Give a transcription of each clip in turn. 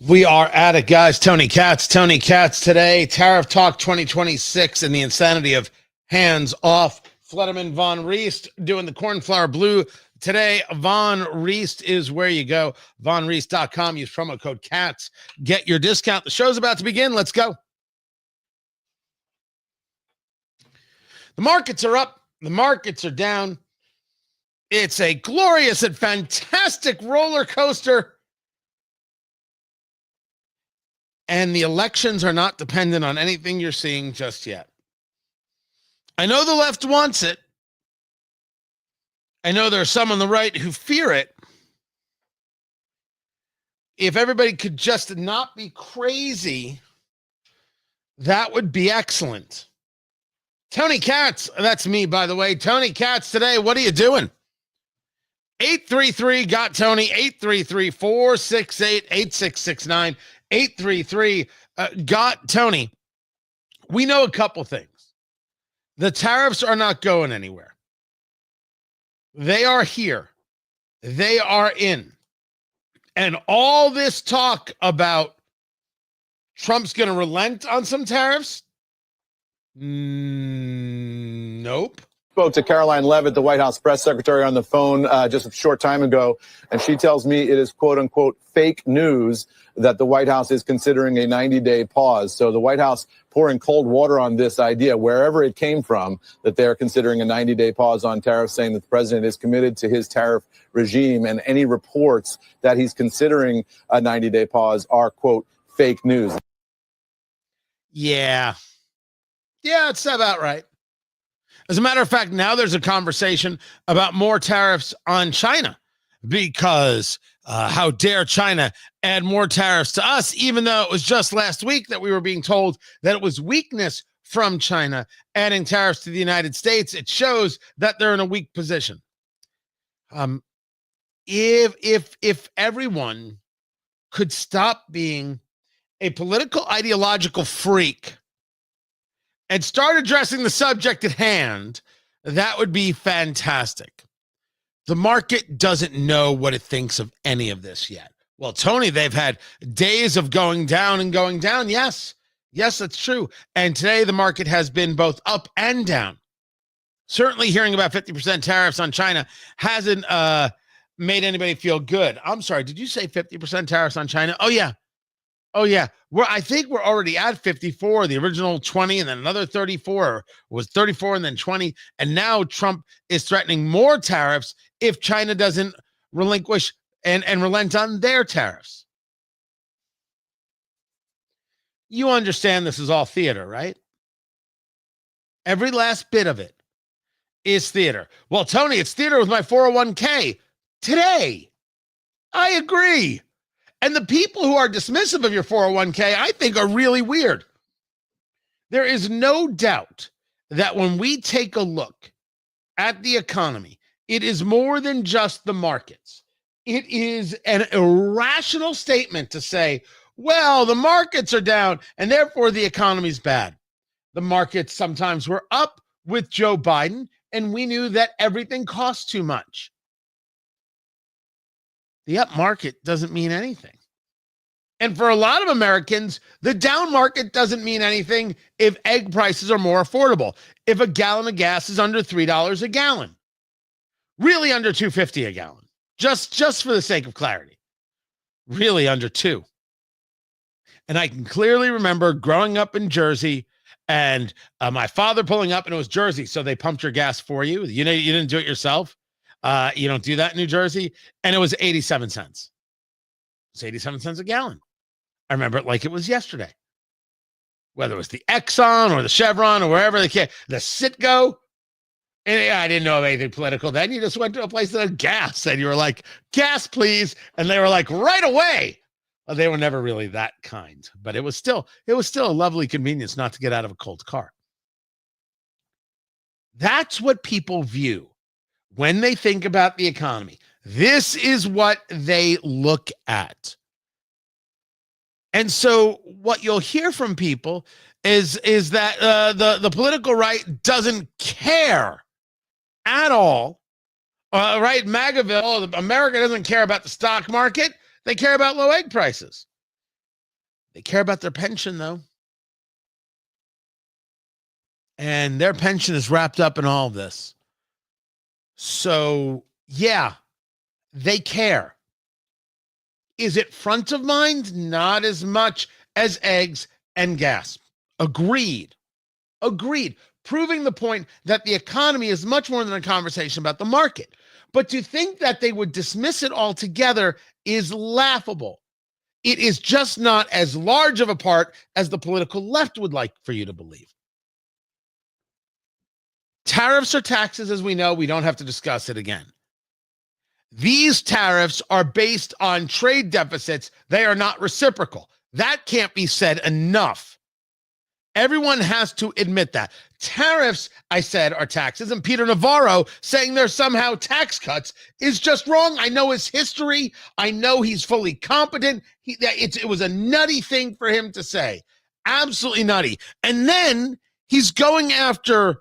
We are at it, guys. Tony Katz today. Tariff Talk 2026 and the insanity of hands off. Flederman Von Reest doing the Cornflower Blue today. Von Reest is where you go. VonReest.com. Use promo code CATS. Get your discount. The show's about to begin. Let's go. The markets are up. The markets are down. It's a glorious and fantastic roller coaster. And the elections are not dependent on anything you're seeing just yet. I know the left wants it. I know there are some on the right who fear it. If everybody could just not be crazy, that would be excellent. Tony Katz, that's me, by the way. Tony Katz today, what are you doing? 833 got Tony, 833-468-8669. 833 got Tony. We know a couple things. The tariffs are not going anywhere. They are here. They are in. And all this talk about Trump's going to relent on some tariffs? Nope. Spoke to Caroline Leavitt, the White House press secretary, on the phone just a short time ago, and she tells me it is, quote unquote, fake news that the White House is considering a 90-day pause. So the White House pouring cold water on this idea, wherever it came from, that they're considering a 90-day pause on tariffs, saying that the president is committed to his tariff regime, and any reports that he's considering a 90-day pause are, quote, fake news. Yeah, it's about right. As a matter of fact, now there's a conversation about more tariffs on China because how dare China add more tariffs to us, even though it was just last week that we were being told that it was weakness from China adding tariffs to the United States. It shows that they're in a weak position. If everyone could stop being a political ideological freak and start addressing the subject at hand, that would be fantastic. The market doesn't know what it thinks of any of this yet. Well, Tony, they've had days of going down and going down. Yes, that's true. And today the market has been both up and down. Certainly hearing about 50% tariffs on China hasn't made anybody feel good. I'm sorry, did you say 50% tariffs on China? Oh, yeah. I think we're already at 54, the original 20, and then another 34, was 34 and then 20. And now Trump is threatening more tariffs if China doesn't relinquish and relent on their tariffs. You understand this is all theater, right? Every last bit of it is theater. Well, Tony, it's theater with my 401k today. I agree. And the people who are dismissive of your 401k, I think, are really weird. There is no doubt that when we take a look at the economy, it is more than just the markets. It is an irrational statement to say, well, the markets are down and therefore the economy's bad. The markets sometimes were up with Joe Biden, and we knew that everything costs too much. The up market doesn't mean anything. And for a lot of Americans, the down market doesn't mean anything if egg prices are more affordable. If a gallon of gas is under $3 a gallon, really under $2.50 a gallon, just for the sake of clarity, really under $2. And I can clearly remember growing up in Jersey and my father pulling up, and it was Jersey, so they pumped your gas for you. You know, you didn't do it yourself. You don't do that in New Jersey. And it was 87 cents. It's 87 cents a gallon. I remember it like it was yesterday. Whether it was the Exxon or the Chevron or wherever they came, the Citgo. And I didn't know anything political then. You just went to a place that had gas and you were like, gas, please. And they were like, right away. Well, they were never really that kind, but it was still a lovely convenience not to get out of a cold car. That's what people view when they think about the economy. This is what they look at. And so what you'll hear from people is that the political right doesn't care at all. Right? MAGAville, America doesn't care about the stock market. They care about low egg prices. They care about their pension, though. And their pension is wrapped up in all of this. So, yeah, they care. Is it front of mind? Not as much as eggs and gas. Agreed. Agreed. Proving the point that the economy is much more than a conversation about the market. But to think that they would dismiss it altogether is laughable. It is just not as large of a part as the political left would like for you to believe. Tariffs or taxes, as we know, we don't have to discuss it again. These tariffs are based on trade deficits. They are not reciprocal. That can't be said enough. Everyone has to admit that. Tariffs, I said, are taxes, and Peter Navarro saying they're somehow tax cuts is just wrong. I know his history. I know he's fully competent. It was a nutty thing for him to say. Absolutely nutty. And then he's going after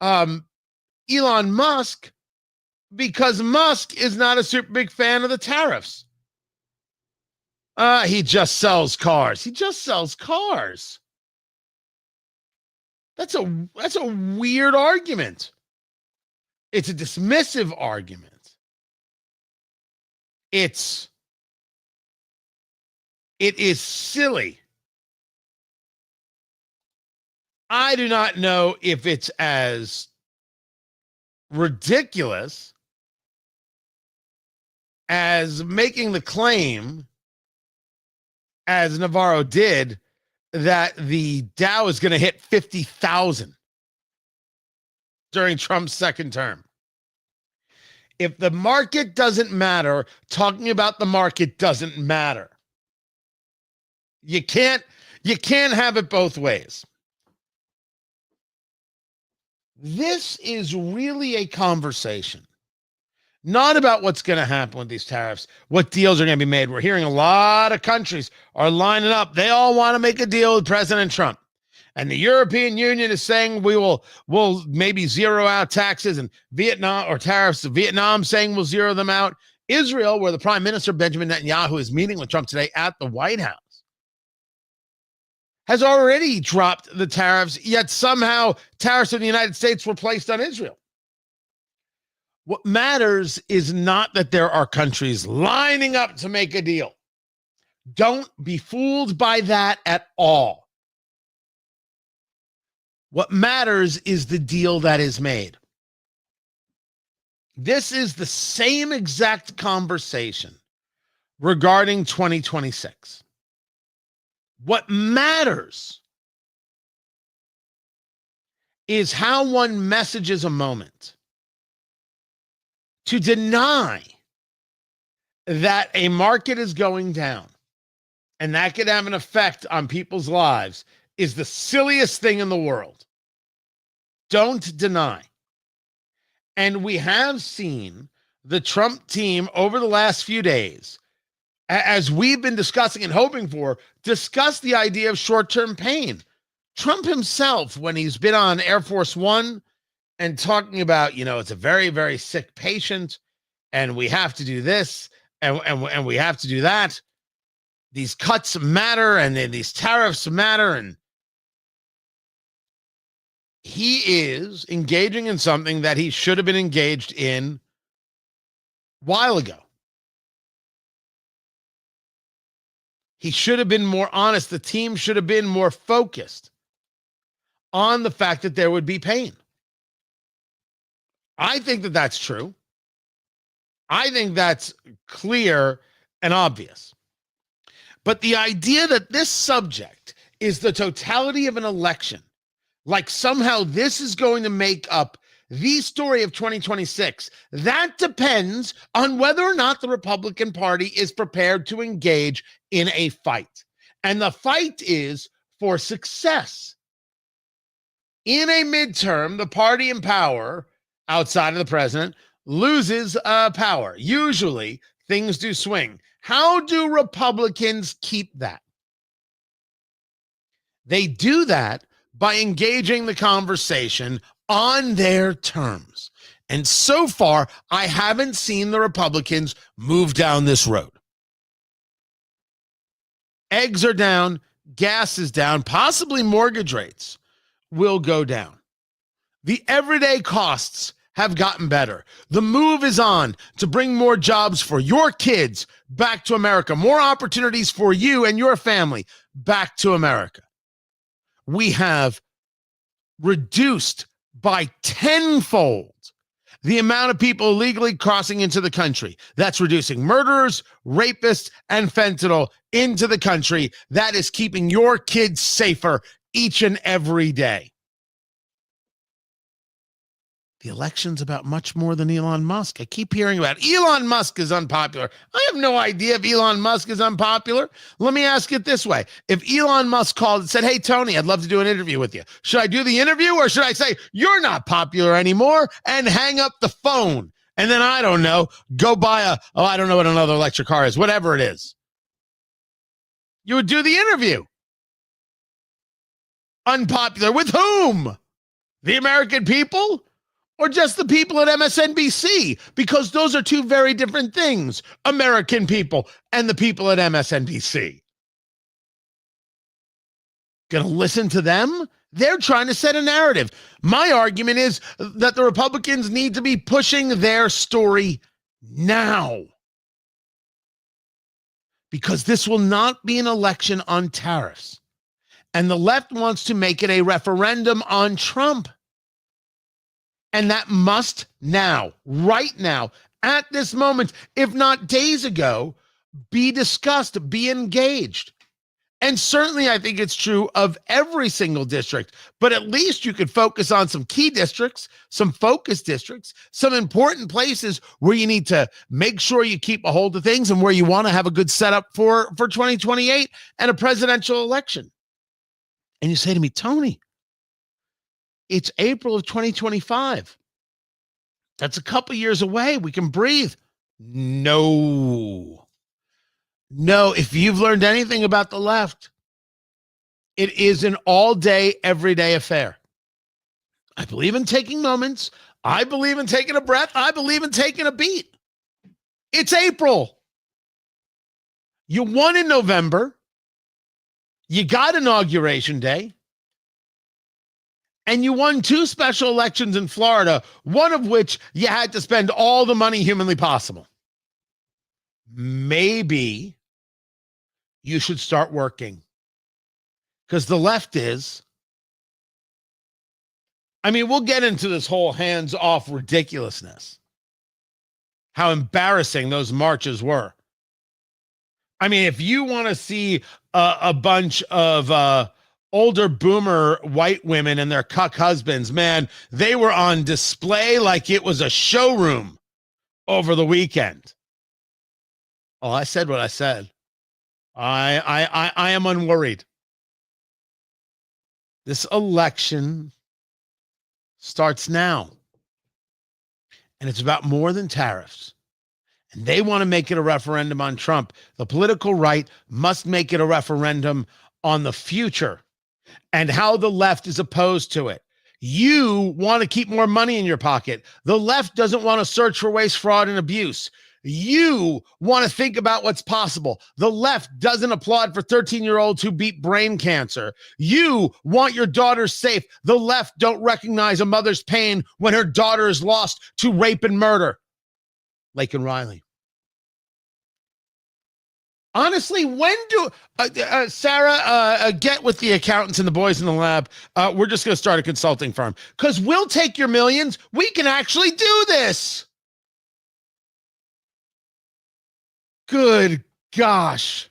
Elon Musk because Musk is not a super big fan of the tariffs. He just sells cars. He just sells cars. That's a weird argument. It's a dismissive argument. It is silly. I do not know if it's as ridiculous as making the claim, as Navarro did, that the Dow is going to hit 50,000 during Trump's second term. If the market doesn't matter, talking about the market doesn't matter. You can't have it both ways. This is really a conversation, not about what's going to happen with these tariffs, what deals are going to be made. We're hearing a lot of countries are lining up. They all want to make a deal with President Trump. And the European Union is saying we'll maybe zero out taxes, and Vietnam, or tariffs. Vietnam saying we'll zero them out. Israel, where the Prime Minister Benjamin Netanyahu is meeting with Trump today at the White House, has already dropped the tariffs, yet somehow tariffs in the United States were placed on Israel. What matters is not that there are countries lining up to make a deal. Don't be fooled by that at all. What matters is the deal that is made. This is the same exact conversation regarding 2026. What matters is how one messages a moment. To deny that a market is going down and that could have an effect on people's lives is the silliest thing in the world. Don't deny. And we have seen the Trump team over the last few days, as we've been discussing and hoping for, discuss the idea of short-term pain. Trump himself, when he's been on Air Force One and talking about, it's a very, very sick patient, and we have to do this, and we have to do that. These cuts matter, and then these tariffs matter, and he is engaging in something that he should have been engaged in a while ago. He should have been more honest. The team should have been more focused on the fact that there would be pain. I think that that's true. I think that's clear and obvious. But the idea that this subject is the totality of an election, like somehow this is going to make up the story of 2026, that depends on whether or not the Republican Party is prepared to engage in a fight. And the fight is for success. In a midterm, the party in power, outside of the president, loses power. Usually, things do swing. How do Republicans keep that? They do that by engaging the conversation on their terms. And so far, I haven't seen the Republicans move down this road. Eggs are down, gas is down, possibly mortgage rates will go down. The everyday costs have gotten better. The move is on to bring more jobs for your kids back to America, more opportunities for you and your family back to America. We have reduced by tenfold the amount of people illegally crossing into the country. That's reducing murderers, rapists, and fentanyl into the country. That is keeping your kids safer each and every day. The election's about much more than Elon Musk. I keep hearing about Elon Musk is unpopular. I have no idea if Elon Musk is unpopular. Let me ask it this way. If Elon Musk called and said, hey, Tony, I'd love to do an interview with you. Should I do the interview or should I say, you're not popular anymore and hang up the phone? And then, I don't know, go buy I don't know what another electric car is, whatever it is. You would do the interview. Unpopular with whom? The American people? Or just the people at MSNBC? Because those are two very different things. American people and the people at MSNBC. Gonna listen to them? They're trying to set a narrative. My argument is that the Republicans need to be pushing their story now. Because this will not be an election on tariffs. And the left wants to make it a referendum on Trump. And that must now, right now, at this moment, if not days ago, be discussed, be engaged. And certainly I think it's true of every single district, but at least you could focus on some key districts, some focus districts, some important places where you need to make sure you keep a hold of things and where you want to have a good setup for 2028 and a presidential election. And you say to me, Tony, it's April of 2025. That's a couple years away. We can breathe. No. If you've learned anything about the left, it is an all-day, everyday affair. I believe in taking moments. I believe in taking a breath. I believe in taking a beat. It's April. You won in November. You got Inauguration Day. And you won 2 special elections in Florida, one of which you had to spend all the money humanly possible. Maybe you should start working. Because the left is. I mean, we'll get into this whole hands-off ridiculousness. How embarrassing those marches were. I mean, if you want to see a bunch of older boomer white women and their cuck husbands, man, they were on display like it was a showroom over the weekend. Oh, I said what I said. I am unworried. This election starts now. And it's about more than tariffs. And they want to make it a referendum on Trump. The political right must make it a referendum on the future and how the left is opposed to it. You want to keep more money in your pocket. The left doesn't want to search for waste, fraud, and abuse. You want to think about what's possible. The left doesn't applaud for 13-year-olds who beat brain cancer. You want your daughter safe. The left don't recognize a mother's pain when her daughter is lost to rape and murder. Lake and Riley. Honestly, when do Sarah get with the accountants and the boys in the lab? We're just going to start a consulting firm because we'll take your millions. We can actually do this. Good gosh.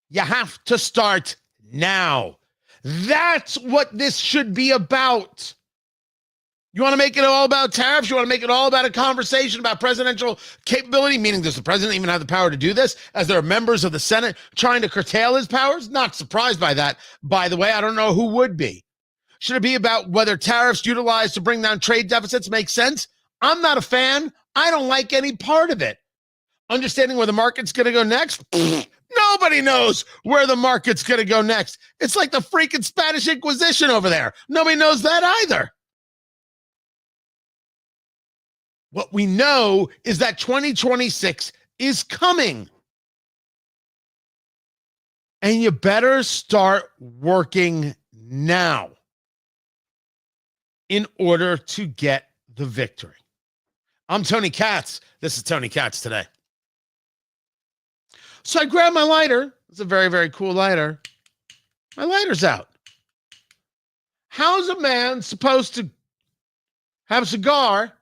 You have to start now. That's what this should be about. You want to make it all about tariffs? You want to make it all about a conversation about presidential capability? Meaning, does the president even have the power to do this? As there are members of the Senate trying to curtail his powers? Not surprised by that. By the way, I don't know who would be. Should it be about whether tariffs utilized to bring down trade deficits make sense? I'm not a fan. I don't like any part of it. Understanding where the market's going to go next? Nobody knows where the market's going to go next. It's like the freaking Spanish Inquisition over there. Nobody knows that either. What we know is that 2026 is coming. And you better start working now in order to get the victory. I'm Tony Katz. This is Tony Katz Today. So I grabbed my lighter. It's a very, very cool lighter. My lighter's out. How's a man supposed to have a cigar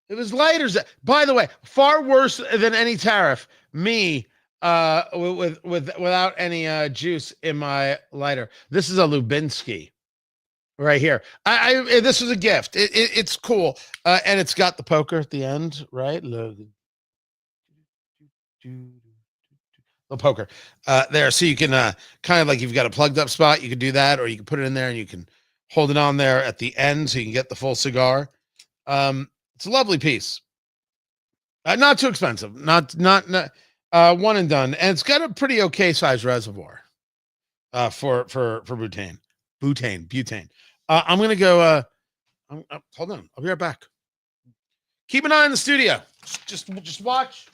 if his lighter's out? By the way, far worse than any tariff, me without any juice in my lighter. This is a Lubinsky right here. This was a gift. It's cool, and it's got the poker at the end, right? The poker there, so you can kind of like, you've got a plugged up spot, you can do that, or you can put it in there and you can hold it on there at the end so you can get the full cigar. It's a lovely piece, not too expensive, not one and done, and it's got a pretty okay size reservoir for butane. I'm gonna go. Hold on, I'll be right back. Keep an eye on the studio. Just watch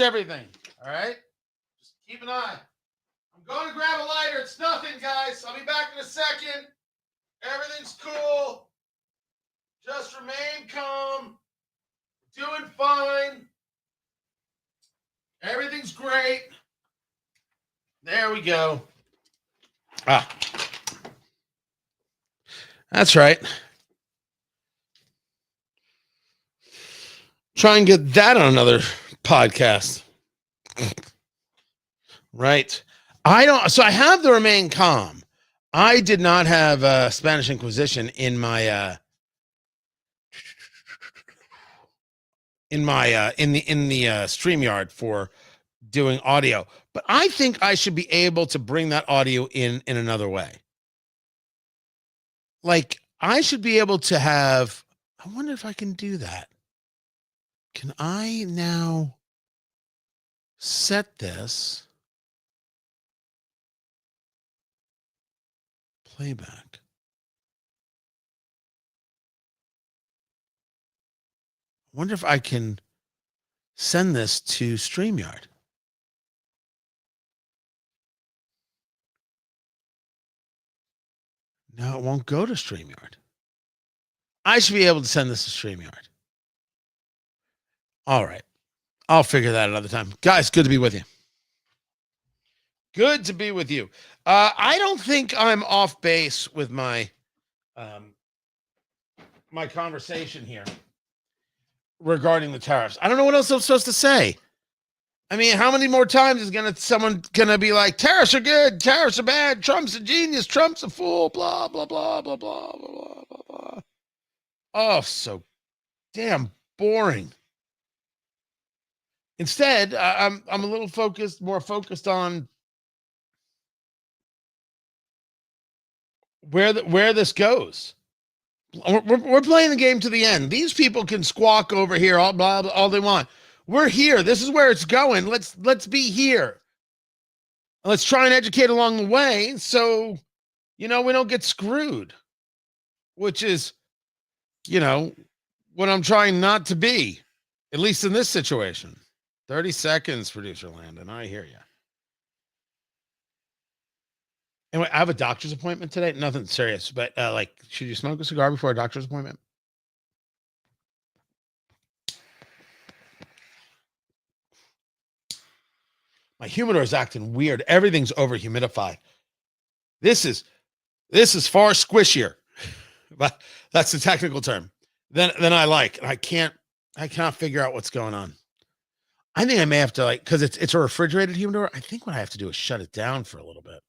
everything. All right. Just keep an eye. I'm going to grab a lighter. It's nothing, guys. I'll be back in a second. Everything's cool. Just remain calm. Doing fine. Everything's great. There we go. That's right. Try and get that on another podcast. Right. So I have the remain calm. I did not have Spanish Inquisition in my in the StreamYard for doing audio, but I think I should be able to bring that audio in another way. Like, I should be able to have, I wonder if I can do that. Can I now set this playback? I wonder if I can send this to StreamYard. No, it won't go to StreamYard. I should be able to send this to StreamYard. All right. I'll figure that another time. Guys, good to be with you. Good to be with you. I don't think I'm off base with my my conversation here regarding the tariffs. I don't know what else I'm supposed to say. I mean, how many more times is someone gonna be like, tariffs are good, tariffs are bad, Trump's a genius, Trump's a fool, blah blah blah blah blah blah blah blah. Oh, so damn boring. Instead, I'm a little more focused on where this goes. We're playing the game to the end. These people can squawk over here all blah, blah, all they want. We're here. This is where it's going. Let's be here. Let's try and educate along the way, so we don't get screwed. Which is, what I'm trying not to be, at least in this situation. 30 seconds, producer Landon. I hear you. Anyway, I have a doctor's appointment today. Nothing serious, but should you smoke a cigar before a doctor's appointment? My humidor is acting weird. Everything's over humidified. This is far squishier, but that's the technical term. Then I like. I cannot figure out what's going on. I think I may have to because it's a refrigerated humidor. I think what I have to do is shut it down for a little bit.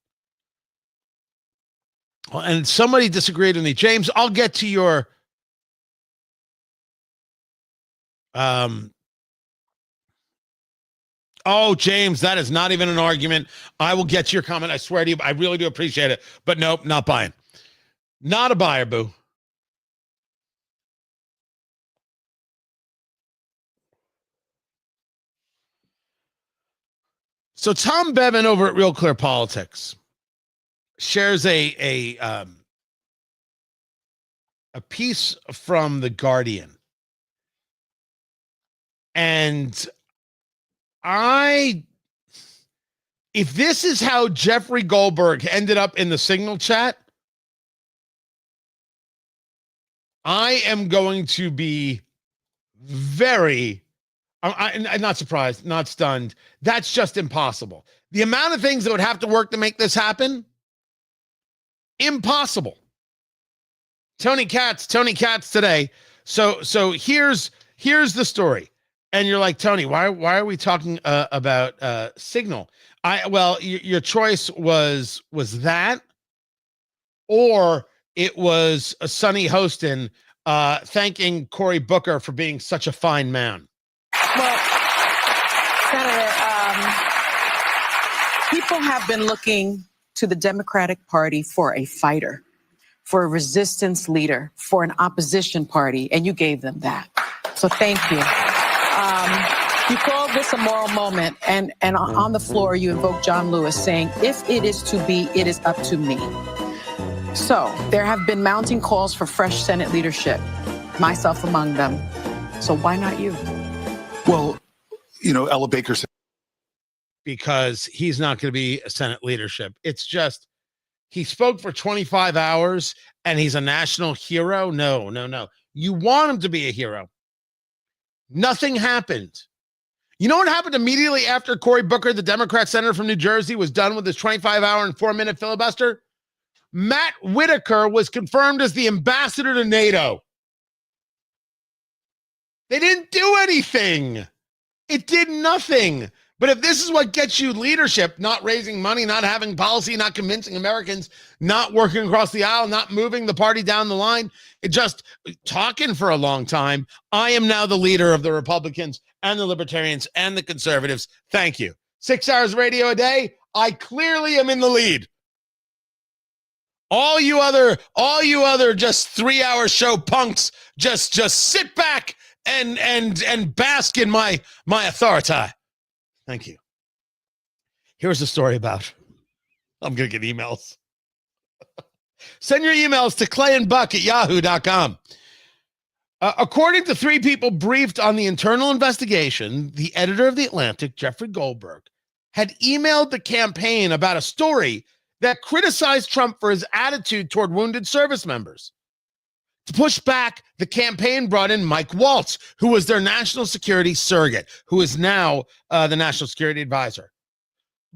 Well, and somebody disagreed with me. James, I'll get to your oh, James, that is not even an argument. I will get to your comment. I swear to you, I really do appreciate it. But nope, not buying. Not a buyer, boo. So Tom Bevan over at Real Clear Politics shares a piece from The Guardian. And I If this is how Jeffrey Goldberg ended up in the Signal chat, I am going to be I'm not surprised, not stunned. That's just impossible. The amount of things that would have to work to make this happen, impossible. Tony Katz today. So here's the story. And you're like, Tony, why are we talking about Signal? Your choice was that, or it was Sonny Hostin thanking Cory Booker for being such a fine man. Well, Senator, people have been looking to the Democratic Party for a fighter, for a resistance leader, for an opposition party, and you gave them that. So thank you. You called this a moral moment, and on the floor you invoked John Lewis saying, if it is to be, it is up to me. So there have been mounting calls for fresh Senate leadership, myself among them. So why not you? Well, Ella Baker said. Because he's not going to be a Senate leadership. It's just, he spoke for 25 hours and he's a national hero. No. You want him to be a hero. Nothing happened. You know what happened immediately after Cory Booker, the Democrat senator from New Jersey, was done with his 25-hour and 4-minute filibuster? Matt Whitaker was confirmed as the ambassador to NATO. They didn't do anything. It did nothing. But if this is what gets you leadership, not raising money, not having policy, not convincing Americans, not working across the aisle, not moving the party down the line, it just talking for a long time, I am now the leader of the Republicans and the Libertarians and the Conservatives. Thank you. 6 hours of radio a day, I clearly am in the lead. All you other just 3-hour show punks, just sit back and bask in my authority. Thank you. Here's a story about, I'm going to get emails. Send your emails to clayandbuck@yahoo.com. According to 3 people briefed on the internal investigation, the editor of The Atlantic, Jeffrey Goldberg, had emailed the campaign about a story that criticized Trump for his attitude toward wounded service members. To push back, the campaign brought in Mike Waltz, who was their national security surrogate, who is now the national security advisor.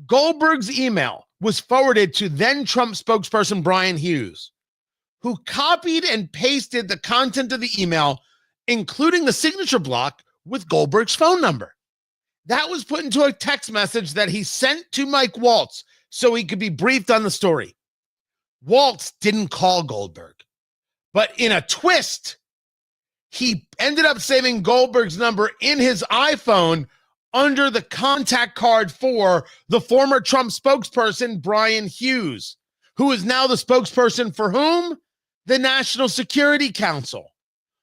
Goldberg's email was forwarded to then Trump spokesperson Brian Hughes, who copied and pasted the content of the email, including the signature block with Goldberg's phone number. That was put into a text message that he sent to Mike Waltz so he could be briefed on the story. Waltz didn't call Goldberg. But in a twist, he ended up saving Goldberg's number in his iPhone under the contact card for the former Trump spokesperson, Brian Hughes, who is now the spokesperson for whom? The National Security Council.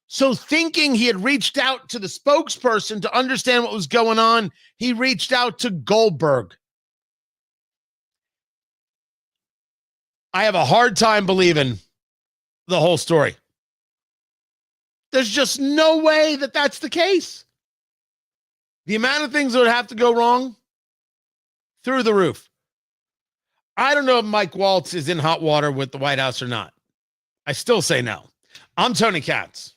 So thinking he had reached out to the spokesperson to understand what was going on, he reached out to Goldberg. I have a hard time believing the whole story. There's just no way that that's the case. The amount of things that would have to go wrong, through the roof. I don't know if Mike Waltz is in hot water with the White House or not. I still say no. I'm Tony Katz.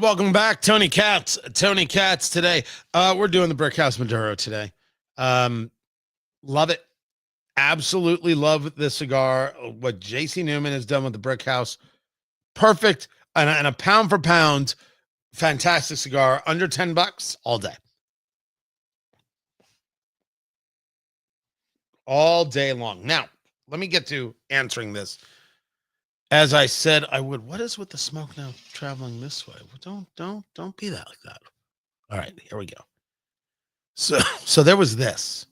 Welcome back. Tony Katz today. We're doing the Brick House Maduro today. Love it. Absolutely love this cigar. What JC Newman has done with the Brick House. Perfect. And a pound for pound, fantastic cigar. Under $10 all day. All day long. Now, let me get to answering this. As I said, I would. What is with the smoke now traveling this way? Well, don't be that like that. All right, here we go. So there was this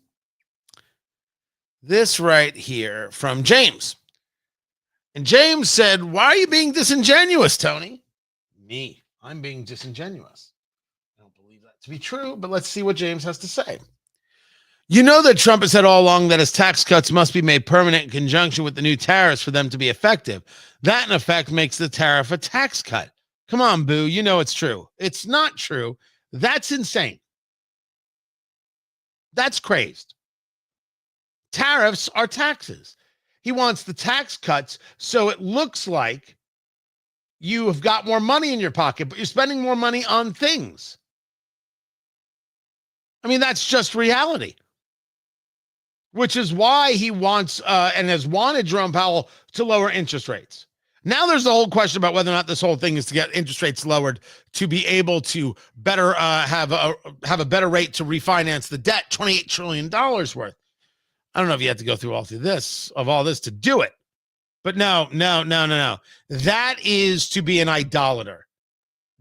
right here from James. And James said, "Why are you being disingenuous, Tony?" Me, I'm being disingenuous. I don't believe that to be true, but let's see what James has to say. You know that Trump has said all along that his tax cuts must be made permanent in conjunction with the new tariffs for them to be effective. That, in effect, makes the tariff a tax cut. Come on, Boo. You know it's true. It's not true. That's insane. That's crazed. Tariffs are taxes. He wants the tax cuts so it looks like you have got more money in your pocket, but you're spending more money on things. I mean, that's just reality. Which is why he wants and has wanted Jerome Powell to lower interest rates. Now there's the whole question about whether or not this whole thing is to get interest rates lowered to be able to better have a better rate to refinance the debt, $28 trillion worth. I don't know if you have to go through all this to do it. But no. That is to be an idolater,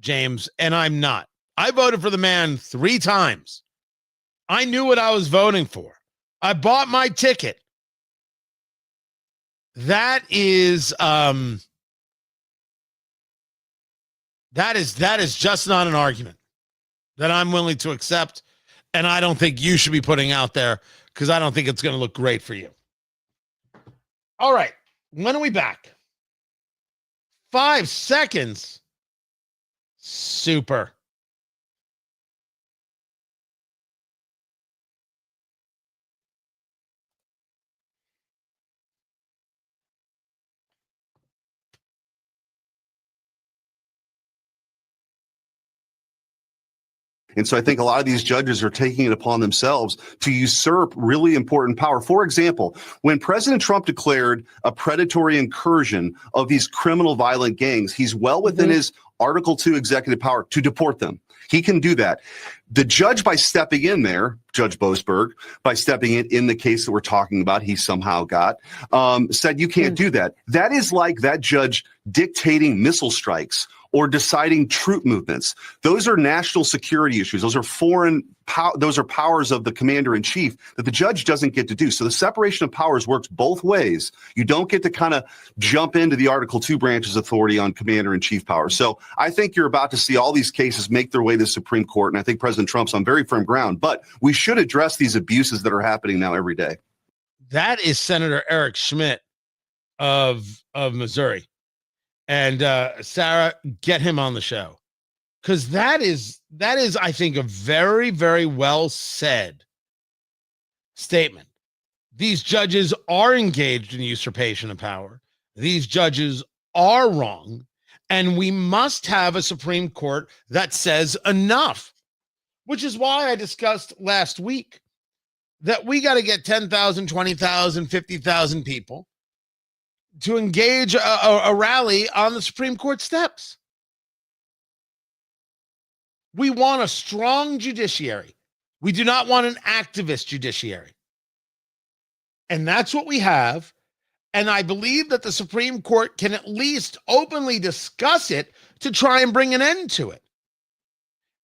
James, and I'm not. I voted for the man 3 times. I knew what I was voting for. I bought my ticket. That is just not an argument that I'm willing to accept, and I don't think you should be putting out there because I don't think it's going to look great for you. All right, when are we back? 5 seconds. Super. And so I think a lot of these judges are taking it upon themselves to usurp really important power. For example, when President Trump declared a predatory incursion of these criminal violent gangs, he's well within his Article 2 executive power to deport them. He can do that. The judge, by stepping in there, Judge Boasberg, by stepping in the case that we're talking about, he somehow got, said you can't do that. That is like that judge dictating missile strikes or deciding troop movements. Those are national security issues. Those are those are powers of the commander in chief that the judge doesn't get to do. So the separation of powers works both ways. You don't get to kind of jump into the Article 2 branch's authority on commander in chief power. So I think you're about to see all these cases make their way to the Supreme Court. And I think President Trump's on very firm ground, but we should address these abuses that are happening now every day. That is Senator Eric Schmidt of Missouri. And Sarah, get him on the show, because that is, I think, a very, very well said statement. These judges are engaged in usurpation of power. These judges are wrong, and we must have a Supreme Court that says enough, which is why I discussed last week that we got to get 10,000, 20,000, 50,000 people to engage a rally on the Supreme Court steps. We want a strong judiciary. We do not want an activist judiciary. And that's what we have. And I believe that the Supreme Court can at least openly discuss it to try and bring an end to it.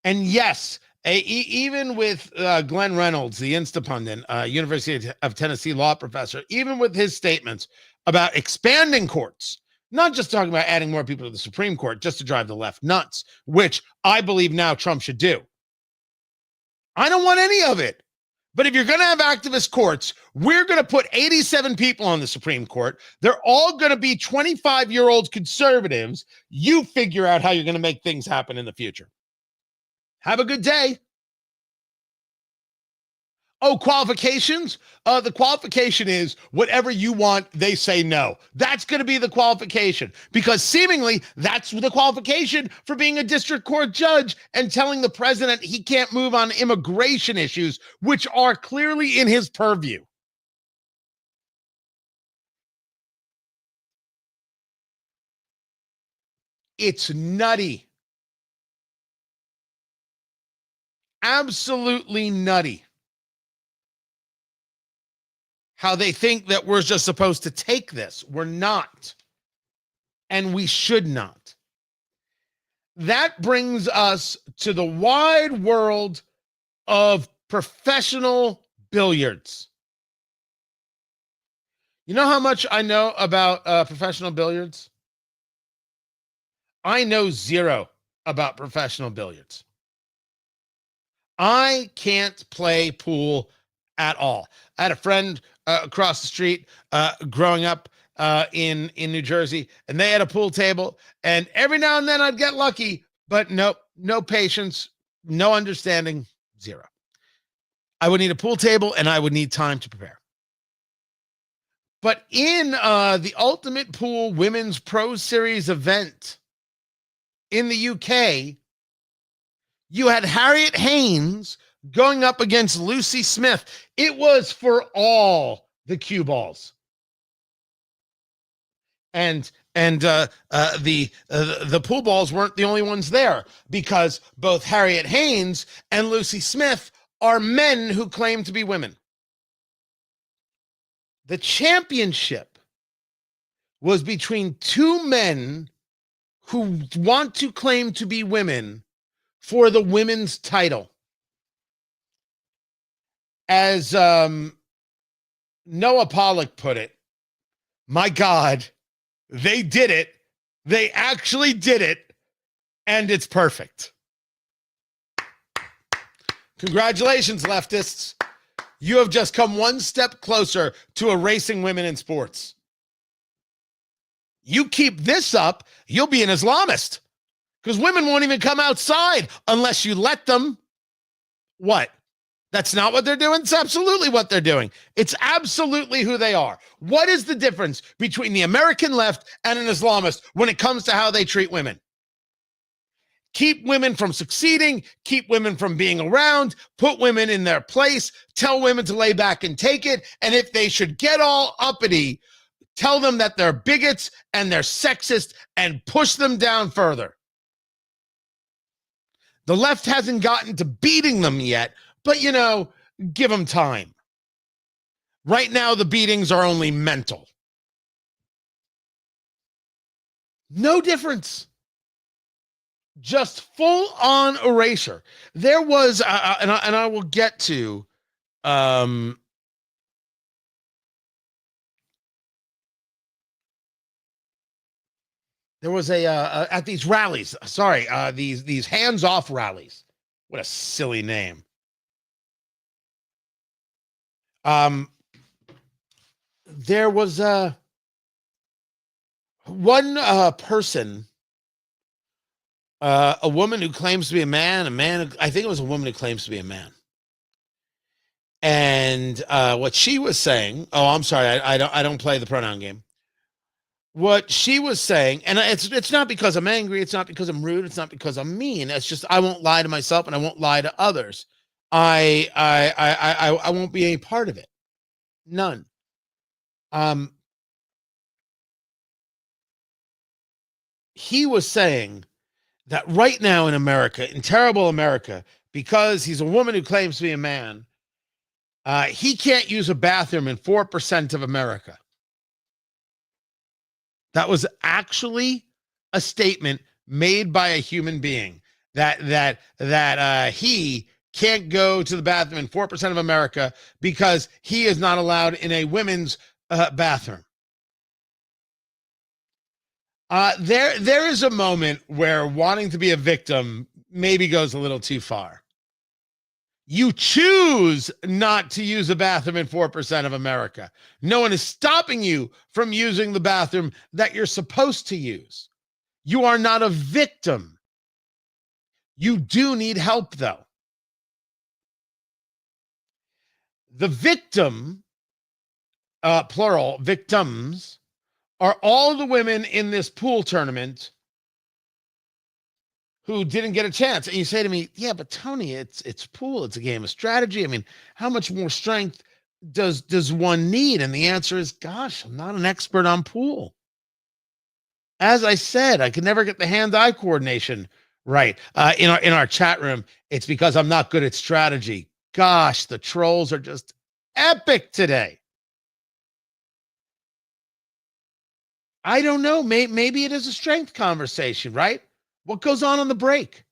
And yes, even with Glenn Reynolds, the Instapundit, University of Tennessee law professor, even with his statements about expanding courts, not just talking about adding more people to the Supreme Court just to drive the left nuts, which I believe now Trump should do. I don't want any of it. But if you're going to have activist courts, we're going to put 87 people on the Supreme Court. They're all going to be 25-year-old conservatives. You figure out how you're going to make things happen in the future. Have a good day. Oh, qualifications? The qualification is whatever you want, they say no. That's going to be the qualification, because seemingly that's the qualification for being a district court judge and telling the president he can't move on immigration issues, which are clearly in his purview. It's nutty. Absolutely nutty. How they think that we're just supposed to take this. We're not. And we should not. That brings us to the wide world of professional billiards. You know how much I know about professional billiards? I know zero about professional billiards. I can't play pool at all. I had a friend across the street growing up in New Jersey, and they had a pool table, and every now and then I'd get lucky, but nope, no patience, no understanding, zero. I would need a pool table, and I would need time to prepare. But in the Ultimate Pool Women's Pro Series event in the UK, you had Harriet Haynes going up against Lucy Smith. It was for all the cue balls. And the pool balls weren't the only ones there, because both Harriet Haynes and Lucy Smith are men who claim to be women. The championship was between two men who want to claim to be women for the women's title. As Noah Pollock put it, my God, they did it. They actually did it, and it's perfect. Congratulations, leftists. You have just come one step closer to erasing women in sports. You keep this up, you'll be an Islamist, because women won't even come outside unless you let them. What? That's not what they're doing? It's absolutely what they're doing. It's absolutely who they are. What is the difference between the American left and an Islamist when it comes to how they treat women? Keep women from succeeding, keep women from being around, put women in their place, tell women to lay back and take it, and if they should get all uppity, tell them that they're bigots and they're sexist and push them down further. The left hasn't gotten to beating them yet, but, you know, give them time. Right now, the beatings are only mental. No difference. Just full on erasure. There was, and I will get to, there was at these rallies. Sorry, these hands-off rallies. What a silly name. There was one person. A woman who claims to be a man, I think it was a woman who claims to be a man. And what she was saying, oh, I'm sorry, I don't play the pronoun game. What she was saying, and it's not because I'm angry, it's not because I'm rude, it's not because I'm mean. It's just I won't lie to myself and I won't lie to others. I won't be a part of it. None. He was saying that right now in America, in terrible America, because he's a woman who claims to be a man, he can't use a bathroom in 4% of America. That was actually a statement made by a human being, that he can't go to the bathroom in 4% of America because he is not allowed in a women's bathroom. There is a moment where wanting to be a victim maybe goes a little too far. You choose not to use a bathroom in 4% of America. No one is stopping you from using the bathroom that you're supposed to use. You are not a victim. You do need help, though. The victim, plural, victims, are all the women in this pool tournament who didn't get a chance. And you say to me, yeah, but Tony, it's pool. It's a game of strategy. I mean, how much more strength does one need? And the answer is, gosh, I'm not an expert on pool. As I said, I could never get the hand-eye coordination right. In our chat room, it's because I'm not good at strategy. Gosh, the trolls are just epic today. I don't know. Maybe it is a strength conversation, right? What goes on the break?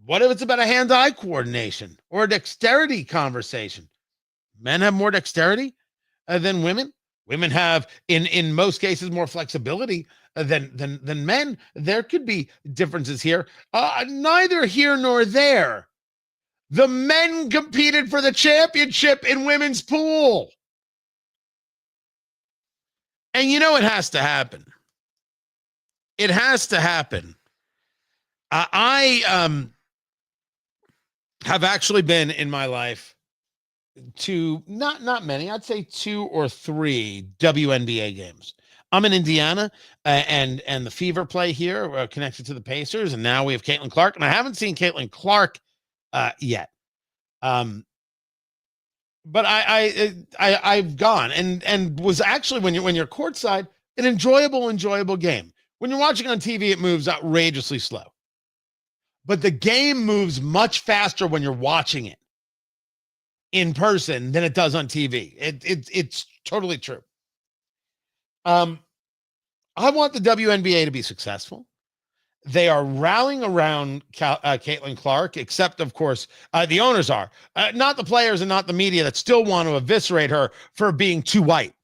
What if it's about a hand-eye coordination or a dexterity conversation? Men have more dexterity than women. Women have, in most cases, more flexibility than men. There could be differences here. Neither here nor there. The men competed for the championship in women's pool. And you know it has to happen. It has to happen. I have actually been in my life to not many, I'd say 2 or 3 WNBA games. I'm in Indiana, and the Fever play here connected to the Pacers, and now we have Caitlin Clark, and I haven't seen Caitlin Clark yet. But I've gone and was actually, when you're courtside, an enjoyable game. When you're watching on TV, it moves outrageously slow. But the game moves much faster when you're watching it in person than it does on TV. It's totally true. I want the WNBA to be successful. They are rallying around Caitlin Clark, except, of course, the owners are. Not the players and not the media that still want to eviscerate her for being too white.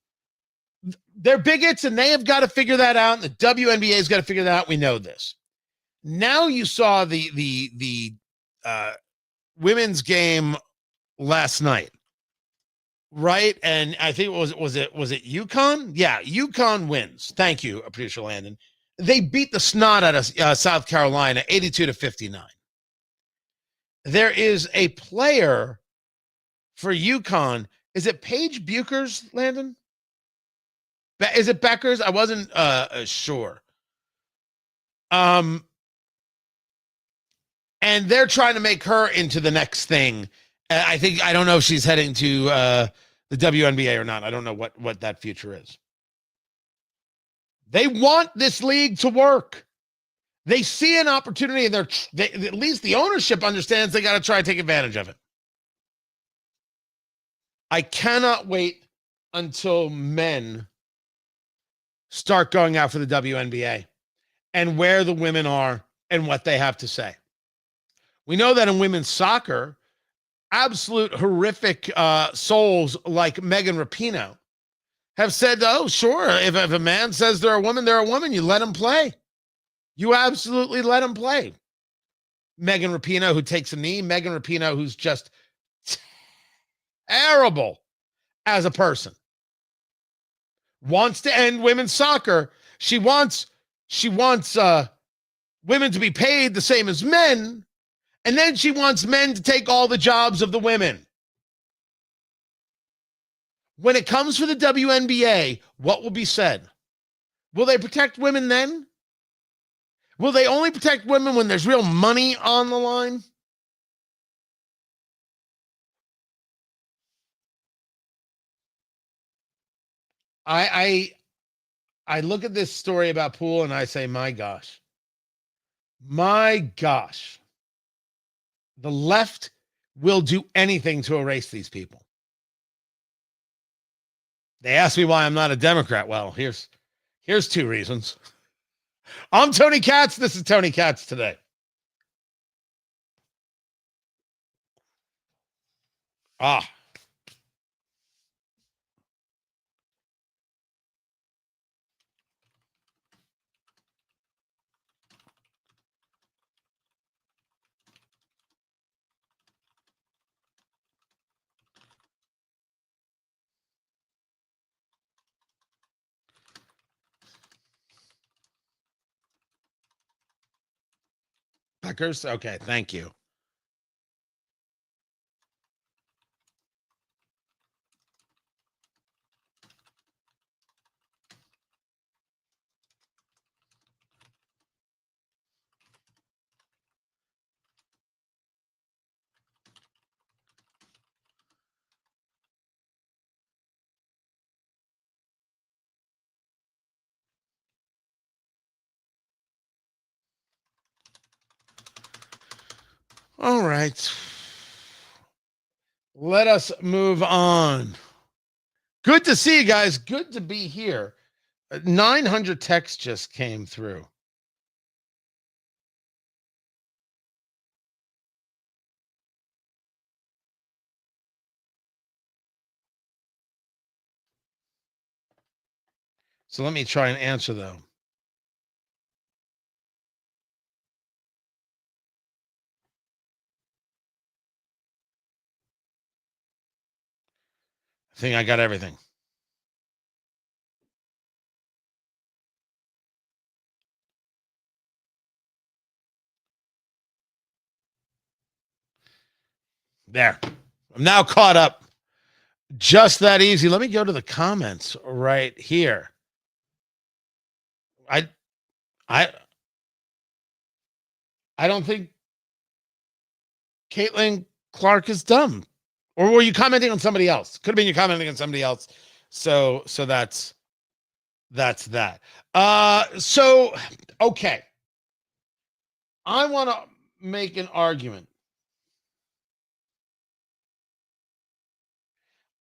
They're bigots, and they have got to figure that out, and the WNBA has got to figure that out. We know this. Now you saw the women's game last night, right? And I think was it UConn? Yeah, UConn wins. Thank you, producer Landon. They beat the snot out of South Carolina, 82-59. There is a player for UConn. Is it Paige Buchers, Landon? Is it Beckers? I wasn't sure. And they're trying to make her into the next thing. I don't know if she's heading to the WNBA or not. I don't know what that future is. They want this league to work. They see an opportunity, and at least the ownership understands they got to try to take advantage of it. I cannot wait until men start going out for the WNBA and where the women are and what they have to say. We know that in women's soccer, absolute horrific souls like Megan Rapinoe have said, oh, sure, if a man says they're a woman, they're a woman. You let them play. You absolutely let them play. Megan Rapinoe, who takes a knee. Megan Rapinoe, who's just terrible as a person. Wants to end women's soccer. She wants women to be paid the same as men. And then she wants men to take all the jobs of the women. When it comes for the WNBA, what will be said? Will they protect women then? Will they only protect women when there's real money on the line? I look at this story about pool and I say, my gosh. The left will do anything to erase these people. They ask me why I'm not a Democrat. Well, here's 2 reasons. I'm Tony Katz. This is Tony Katz Today. Beckers? Okay, thank you. All right. Let us move on. Good to see you guys. Good to be here. 900 texts just came through. So let me try and answer them. I think I got everything. There. I'm now caught up. Just that easy. Let me go to the comments right here. I don't think Caitlin Clark is dumb. Or were you commenting on somebody else? Could have been you commenting on somebody else. So that's that. So okay. I want to make an argument.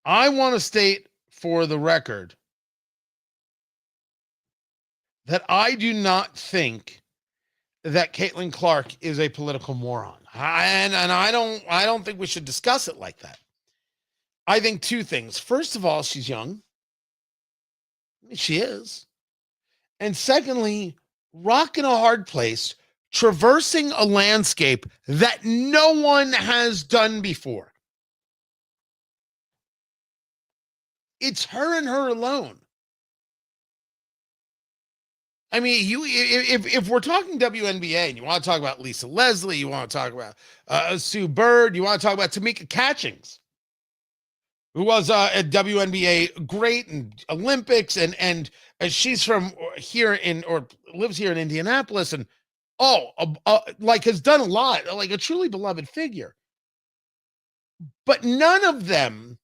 I want to state for the record that I do not think that Caitlin Clark is a political moron. And I don't think we should discuss it like that. I think two things. First of all, she's young. She is. And secondly, rock in a hard place, traversing a landscape that no one has done before. It's her and her alone. I mean, if we're talking WNBA and you want to talk about Lisa Leslie, you want to talk about Sue Bird, you want to talk about Tamika Catchings, who was at WNBA great and Olympics, and she's from here or lives here in Indianapolis, and like has done a lot, like a truly beloved figure. But none of them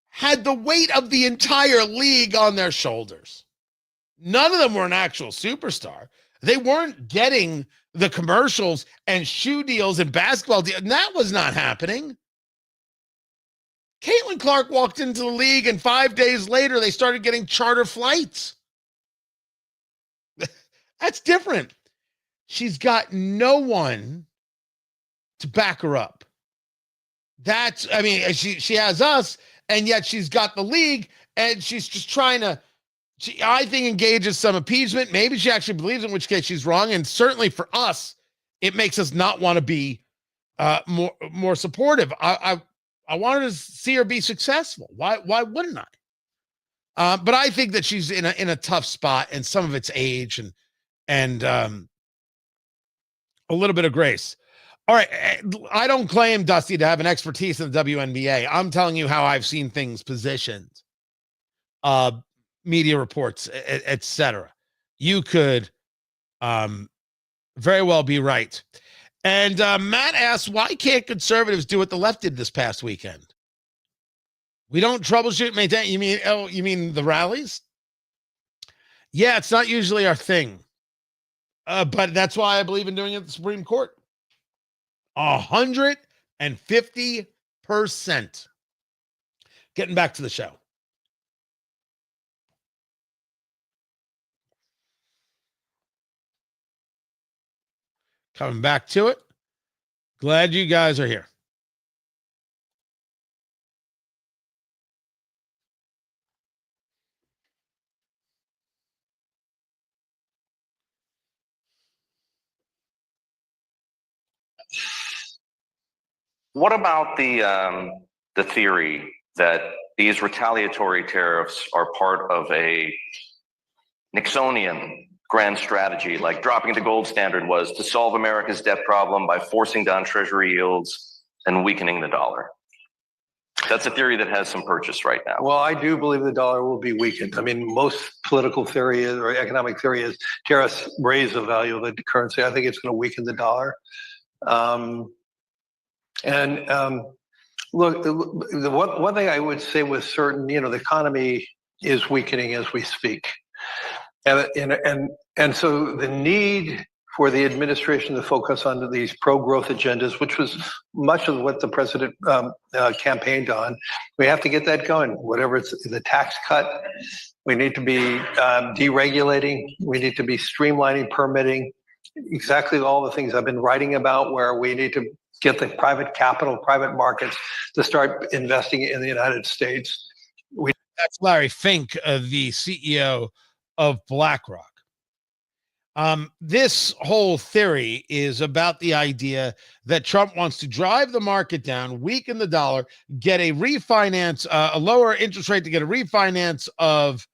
had the weight of the entire league on their shoulders. None of them were an actual superstar. They weren't getting the commercials and shoe deals and basketball deals. And that was not happening. Caitlin Clark walked into the league, and 5 days later, they started getting charter flights. That's different. She's got no one to back her up. She has us, and yet she's got the league, and she's just trying to, I think, engages some appeasement. Maybe she actually believes, in which case she's wrong. And certainly for us, it makes us not want to be more supportive. I wanted to see her be successful. Why wouldn't I? But I think that she's in a tough spot, and some of it's age and a little bit of grace. All right, I don't claim, Dusty, to have an expertise in the WNBA. I'm telling you how I've seen things positioned. Media reports, etc. You could very well be right. And Matt asks, why can't conservatives do what the left did this past weekend? We don't troubleshoot, maintain. You mean the rallies? Yeah, it's not usually our thing. But that's why I believe in doing it at the Supreme Court. 150%. Getting back to the show. Coming back to it. Glad you guys are here. What about the theory that these retaliatory tariffs are part of a Nixonian grand strategy, like dropping the gold standard was to solve America's debt problem by forcing down treasury yields and weakening the dollar? That's a theory that has some purchase right now. Well, I do believe the dollar will be weakened. I mean, most political theory is, or economic theory is, tariffs raise the value of the currency. I think it's going to weaken the dollar. Look, the one thing I would say with certain, the economy is weakening as we speak. And so the need for the administration to focus on these pro-growth agendas, which was much of what the president campaigned on. We have to get that going. Whatever it's the tax cut, we need to be deregulating. We need to be streamlining permitting. Exactly all the things I've been writing about, where we need to get the private capital, private markets to start investing in the United States. That's Larry Fink, the CEO of BlackRock. This whole theory is about the idea that Trump wants to drive the market down, weaken the dollar, get a refinance, a lower interest rate to get a refinance of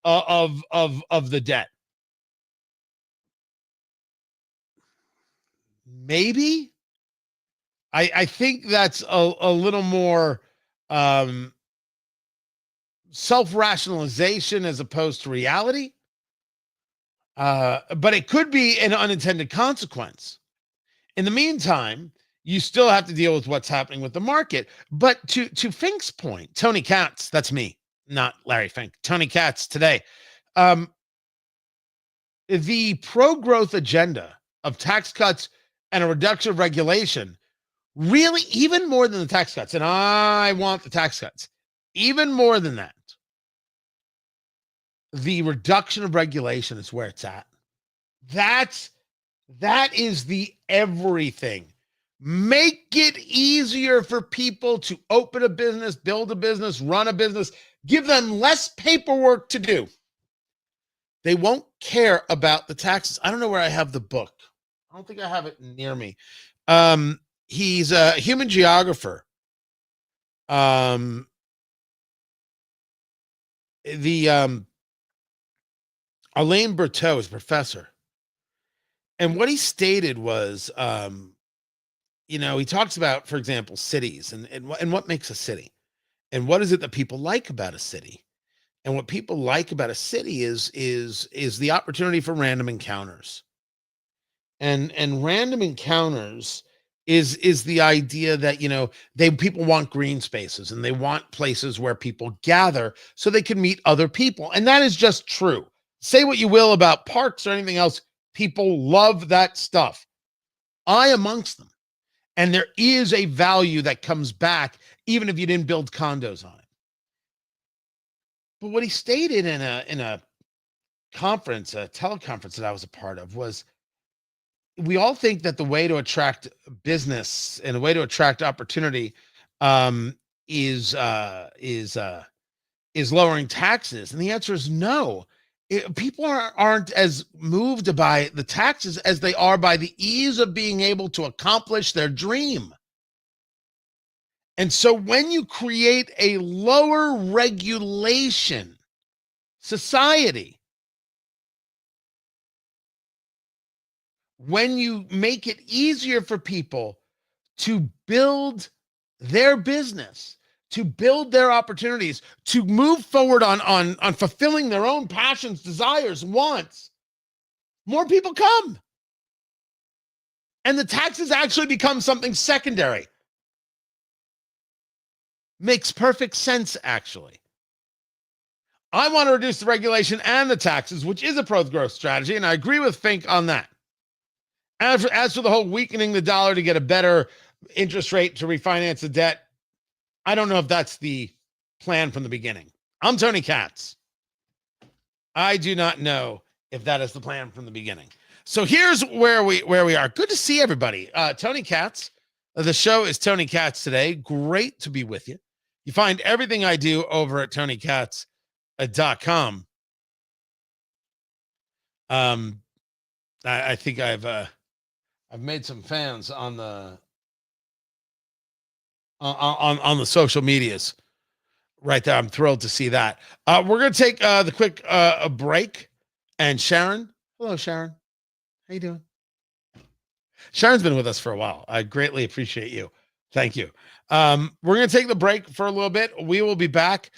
the debt. Maybe. I think that's a little more self-rationalization as opposed to reality. But it could be an unintended consequence. In the meantime, you still have to deal with what's happening with the market. But to Fink's point, Tony Katz, that's me, not Larry Fink, Tony Katz today. The pro-growth agenda of tax cuts and a reduction of regulation, really, even more than the tax cuts, and I want the tax cuts, even more than that, the reduction of regulation is where it's at. That is the everything. Make it easier for people to open a business, build a business, run a business, give them less paperwork to do. They won't care about the taxes. I don't know where I have the book. I don't think I have it near me. He's a human geographer. Alain Berteau is professor. And what he stated was, he talks about, for example, cities and what makes a city. And what is it that people like about a city? And what people like about a city is the opportunity for random encounters. And random encounters is the idea that, people want green spaces and they want places where people gather so they can meet other people. And that is just true. Say what you will about parks or anything else. People love that stuff. I amongst them. And there is a value that comes back, even if you didn't build condos on it. But what he stated in a conference, a teleconference that I was a part of, was we all think that the way to attract business and the way to attract opportunity is lowering taxes. And the answer is no. People aren't as moved by the taxes as they are by the ease of being able to accomplish their dream. And so when you create a lower regulation society, when you make it easier for people to build their business, to build their opportunities, to move forward on fulfilling their own passions, desires, wants, more people come. And the taxes actually become something secondary. Makes perfect sense, actually. I want to reduce the regulation and the taxes, which is a pro-growth strategy, and I agree with Fink on that. As for the whole weakening the dollar to get a better interest rate to refinance the debt, I don't know if that's the plan from the beginning. I'm Tony Katz. I do not know if that is the plan from the beginning. So here's where we are. Good to see everybody. Tony Katz. The show is Tony Katz today. Great to be with you. You find everything I do over at TonyKatz.com. I think I've made some fans on the social medias right there. I'm thrilled to see that. We're going to take the quick break. And Sharon, hello, Sharon. How you doing? Sharon's been with us for a while. I greatly appreciate you. Thank you. We're going to take the break for a little bit. We will be back.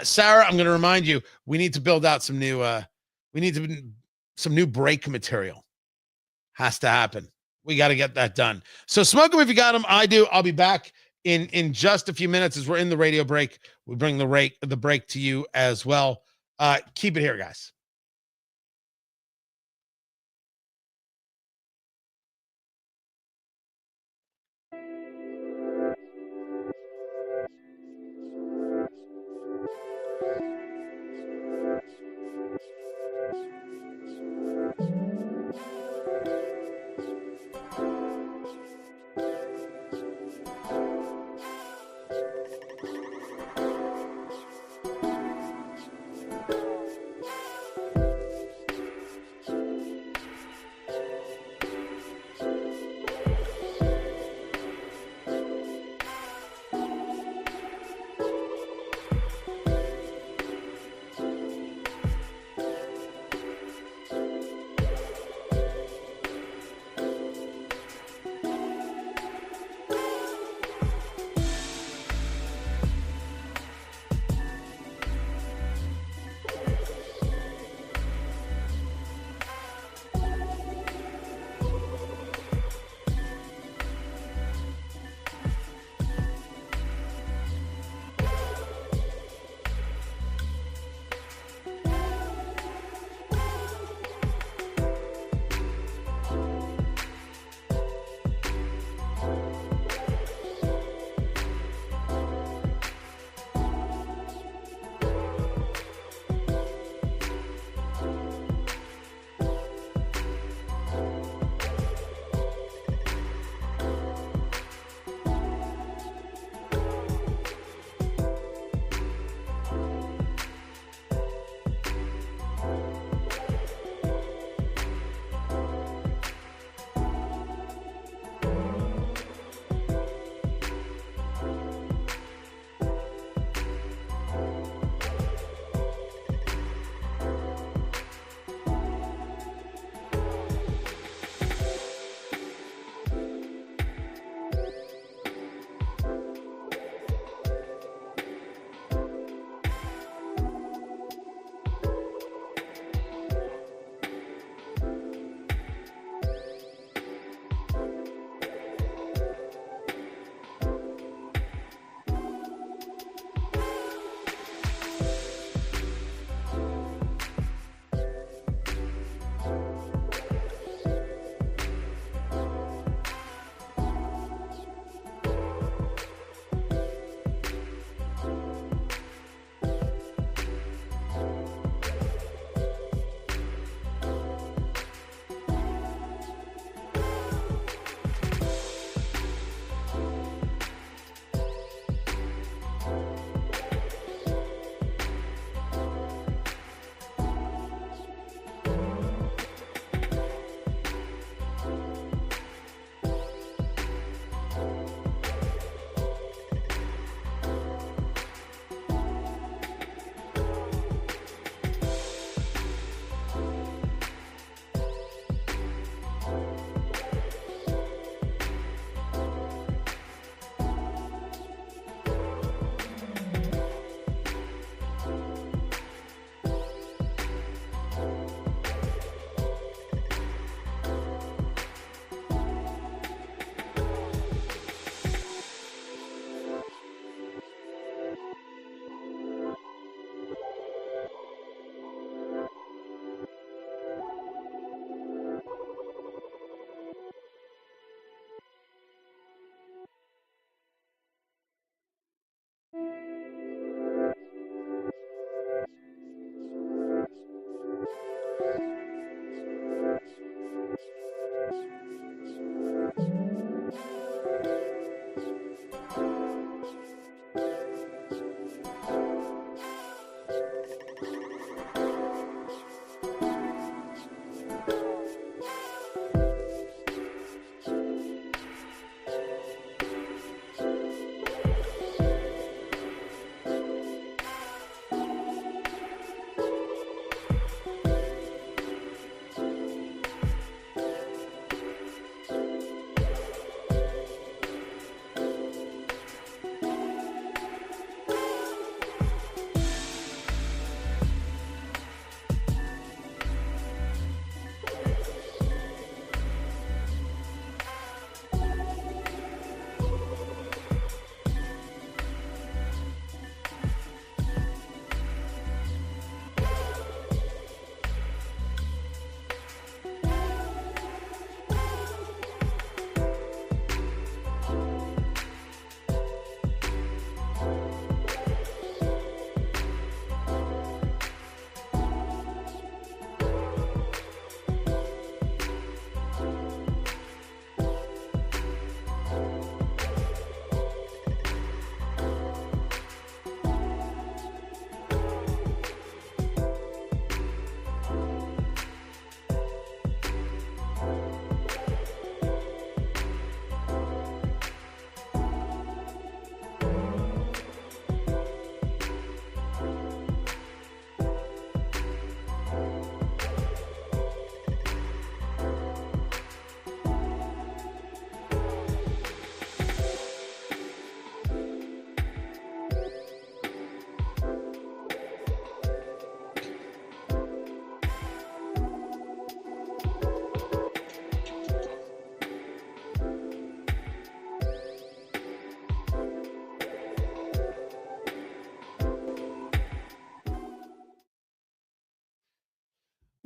Sarah, I'm going to remind you, we need to build out some new break material. Has to happen. We got to get that done. So smoke them if you got them. I do. I'll be back in just a few minutes as we're in the radio break. We bring the break to you as well. Keep it here, guys.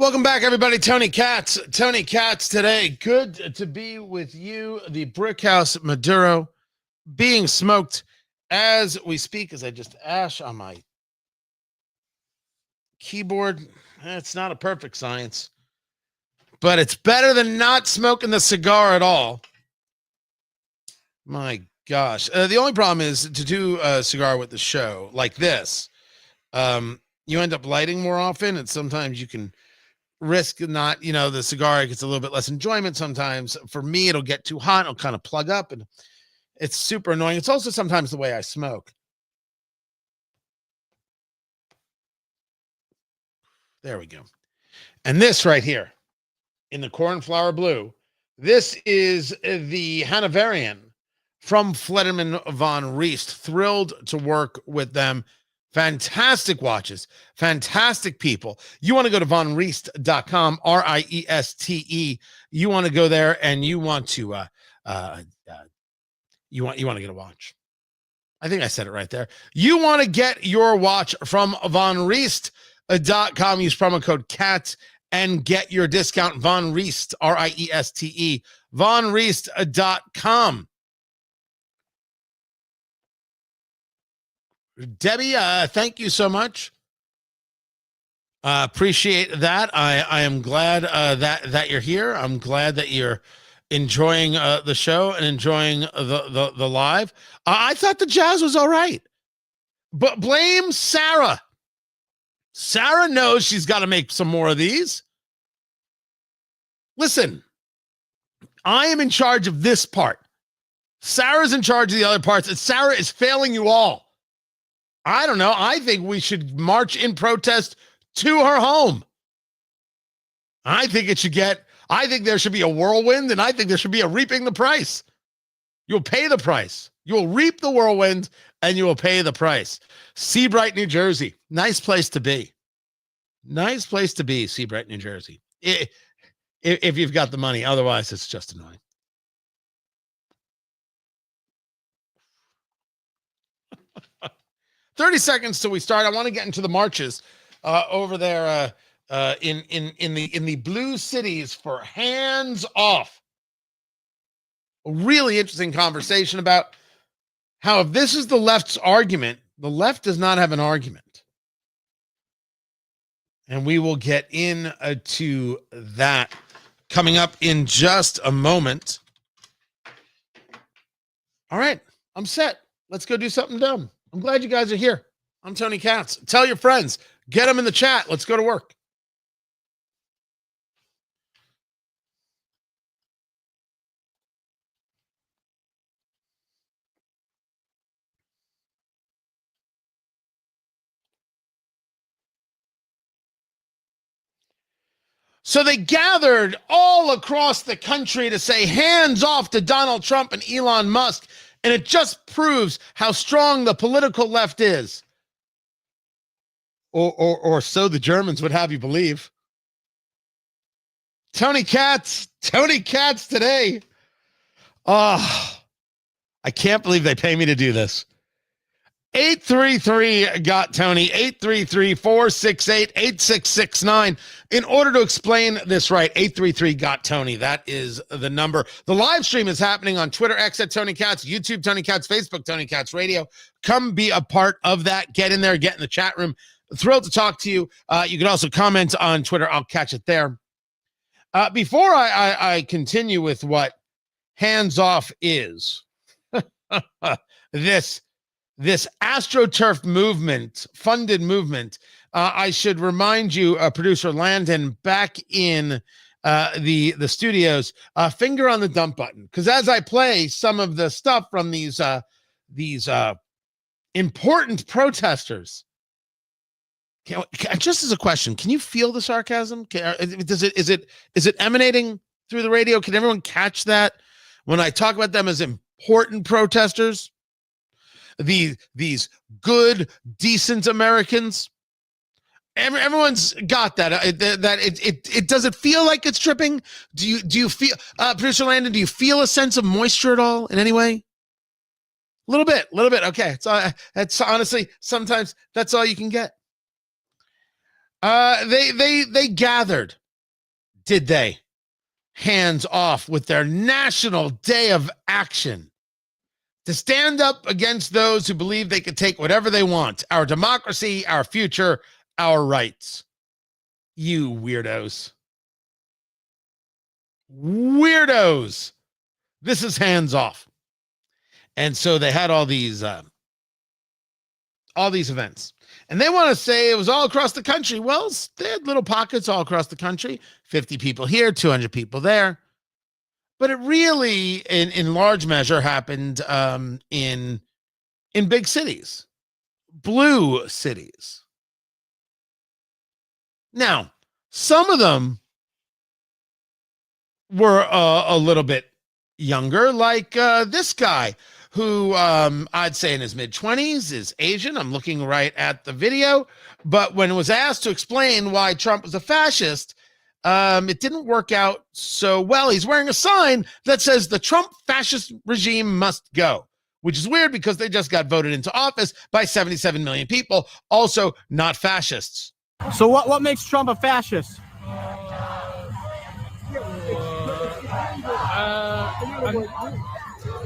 Welcome back, everybody. Tony Katz. Tony Katz today. Good to be with you. The Brickhouse Maduro being smoked as we speak, as I just ash on my keyboard. It's not a perfect science, but it's better than not smoking the cigar at all. My gosh. The only problem is to do a cigar with the show like this. You end up lighting more often, and sometimes you can risk not, the cigar gets a little bit less enjoyment sometimes. For me, it'll get too hot. It'll kind of plug up, and it's super annoying. It's also sometimes the way I smoke. There we go. And this right here in the cornflower blue, this is the Hanoverian from Flederman Von Riest. Thrilled to work with them. Fantastic watches, fantastic people. You want to go to vonrieste.com, R-I-E-S-T-E. You want to go there and you want to you want to get a watch. I think I said it right there. You want to get your watch from vonrieste.com. Use promo code CAT and get your discount. Von Rieste, R-I-E-S-T-E, vonrieste.com. Debbie, thank you so much. Appreciate that. I am glad that you're here. I'm glad that you're enjoying the show and enjoying the live. I thought the jazz was all right, but blame Sarah. Sarah knows she's got to make some more of these. Listen, I am in charge of this part. Sarah's in charge of the other parts, and Sarah is failing you all. I don't know. I think we should march in protest to her home. I think there should be a whirlwind, and I think there should be a reaping the price. You'll pay the price. You'll reap the whirlwind, and you will pay the price. Seabright, New Jersey. Nice place to be. Nice place to be, Seabright, New Jersey. If you've got the money. Otherwise, it's just annoying. "30 seconds till we start. I want to get into the marches over there in the blue cities for hands off. A really interesting conversation about how, if this is the left's argument, the left does not have an argument. And we will get into that coming up in just a moment. All right, I'm set. Let's go do something dumb. I'm glad you guys are here. I'm Tony Katz. Tell your friends. Get them in the chat. Let's go to work. So they gathered all across the country to say hands off to Donald Trump and Elon Musk. And it just proves how strong the political left is. Or so the Germans would have you believe. Tony Katz today. Oh, I can't believe they pay me to do this. 833-GOT-TONY, 833-468-8669. In order to explain this right, 833-GOT-TONY. That is the number. The live stream is happening on Twitter, X at Tony Katz, YouTube, Tony Katz, Facebook, Tony Katz Radio. Come be a part of that. Get in there, get in the chat room. Thrilled to talk to you. You can also comment on Twitter. I'll catch it there. Before I continue with what hands off is, this AstroTurf movement, funded movement, I should remind you, producer Landon, back in the studios, finger on the dump button, because as I play some of the stuff from these important protesters, just as a question, can you feel the sarcasm? Is it emanating through the radio? Can everyone catch that when I talk about them as important protesters? These good, decent Americans. Everyone's got that. It does it feel like it's dripping? Do you feel, producer Landon? Do you feel a sense of moisture at all in any way? A little bit. Okay. It's honestly sometimes that's all you can get. They gathered, did they? Hands off with their National Day of Action to stand up against those who believe they can take whatever they want, our democracy, our future, our rights. You weirdos. Weirdos. This is hands off. And so they had all these events. And they want to say it was all across the country. Well, they had little pockets all across the country, 50 people here, 200 people there. But it really, in large measure, happened in big cities, blue cities. Now, some of them were a little bit younger, like this guy, who I'd say in his mid-20s, is Asian. I'm looking right at the video. But when was asked to explain why Trump was a fascist, it didn't work out so well. He's wearing a sign that says the Trump fascist regime must go, which is weird because they just got voted into office by 77 million people, also not fascists. So what makes Trump a fascist?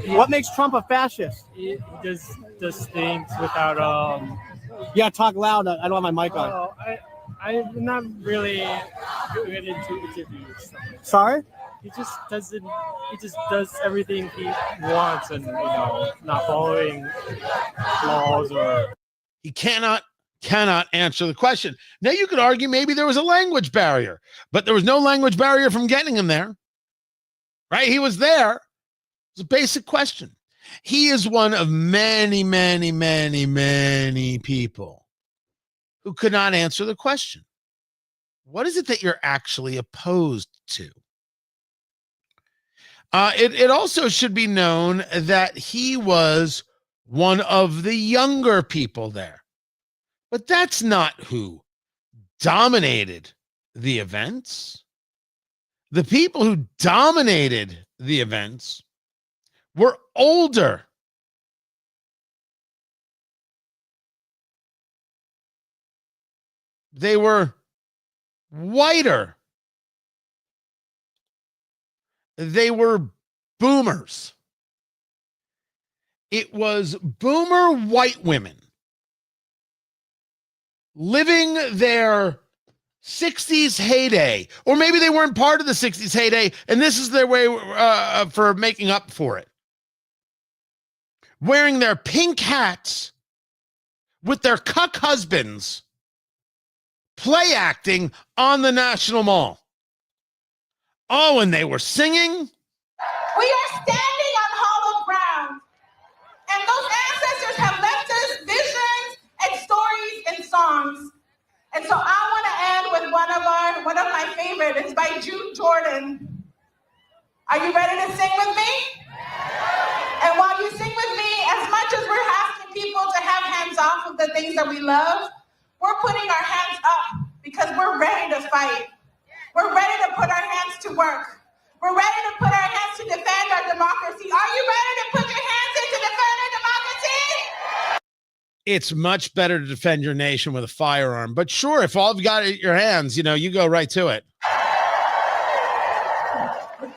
What makes Trump a fascist? He does things without Yeah, talk loud. I don't have my mic on. Oh, I'm not really good into interviews. Sorry? He just doesn't. He just does everything he wants, and not following laws or. He cannot answer the question. Now you could argue maybe there was a language barrier, but there was no language barrier from getting him there. Right? He was there. It's a basic question. He is one of many, many, many, many people who could not answer the question. What is it that you're actually opposed to? It also should be known that he was one of the younger people there. But that's not who dominated the events. The people who dominated the events were older. They were whiter. They were boomers. It was boomer white women living their 60s heyday, or maybe they weren't part of the 60s heyday, and this is their way for making up for it. Wearing their pink hats with their cuck husbands, play acting on the National Mall. Oh, and they were singing. We are standing on hollow ground, and those ancestors have left us visions and stories and songs. And so I want to end with one of my favorite. It's by Jude Jordan. Are you ready to sing with me? And while you sing with me, as much as we're asking people to have hands off of the things that we love, we're putting our hands up because we're ready to fight. We're ready to put our hands to work. We're ready to put our hands to defend our democracy. Are you ready to put your hands in to defend our democracy? It's much better to defend your nation with a firearm. But sure, if all you've got at your hands, you go right to it.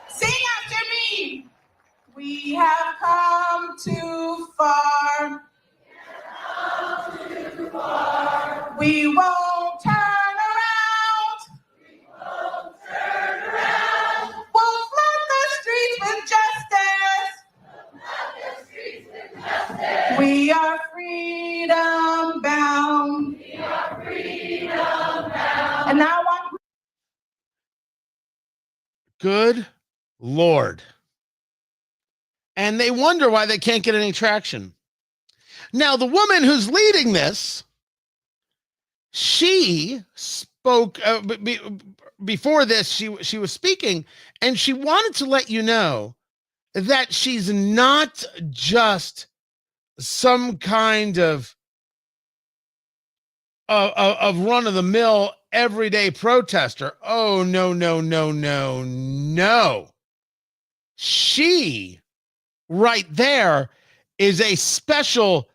Sing after me. We have come too far. We won't turn around. We'll flood the streets with justice. We are freedom bound. And now I want. Good Lord. And they wonder why they can't get any traction. Now, the woman who's leading this, she spoke before this. She was speaking, and she wanted to let you know that she's not just some kind of run-of-the-mill everyday protester. Oh, no, no, no, no, no. She, right there, is a special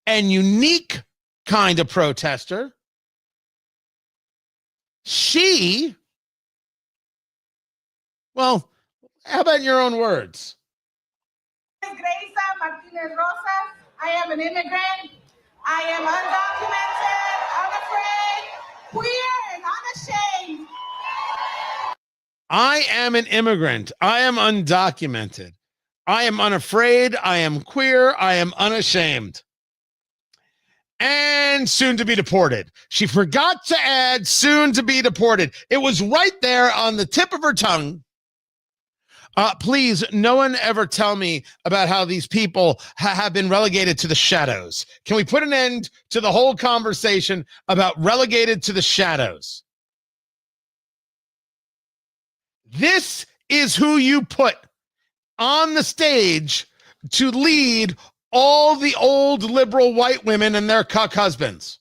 and unique kind of protester She, well, how about in your own words? Graysa Martinez Rosas. I am an immigrant. I am undocumented, unafraid, queer, and unashamed. I am an immigrant. I am undocumented. I am unafraid. I am queer. I am unashamed. And soon to be deported. She forgot to add soon to be deported. It was right there on the tip of her tongue. Please, no one ever tell me about how these people have been relegated to the shadows. Can we put an end to the whole conversation about relegated to the shadows? This is who you put on the stage to lead all the old liberal white women and their cuck husbands.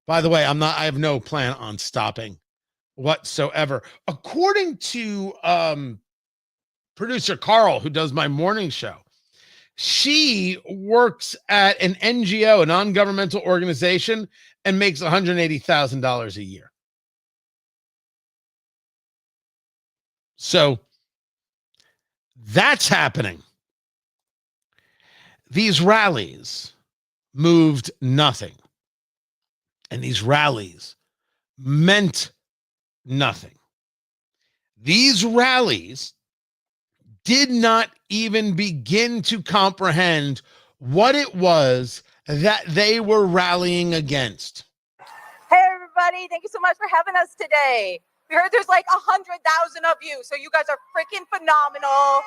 By the way, I have no plan on stopping whatsoever. According to producer Carl, who does my morning show, she works at an NGO, a non-governmental organization, and makes $180,000 a year. So that's happening. These rallies moved nothing. And these rallies meant nothing. These rallies did not even begin to comprehend what it was that they were rallying against. Hey, everybody. Thank you so much for having us today. We heard there's like 100,000 of you, so you guys are freaking phenomenal.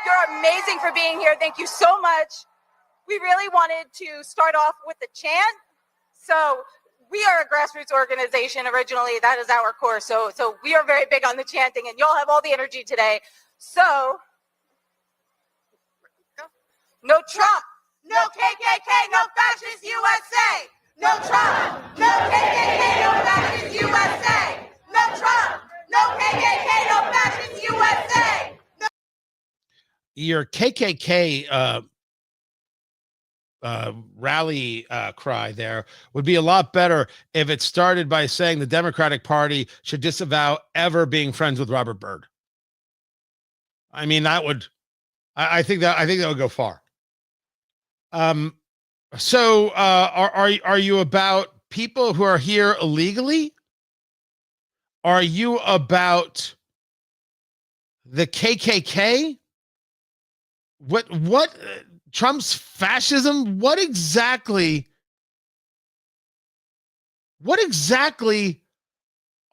You're amazing for being here. Thank you so much. We really wanted to start off with the chant. So we are a grassroots organization originally. That is our core. So we are very big on the chanting, and y'all have all the energy today. So, no Trump, no KKK, no fascist USA. No Trump, no KKK, no fascist USA. No Trump, no KKK, no fascist USA. Your KKK rally cry there would be a lot better if it started by saying the Democratic Party should disavow ever being friends with Robert Byrd. I mean, that would, I think that would go far. So are you about people who are here illegally? Are you about the KKK? What Trump's fascism? What exactly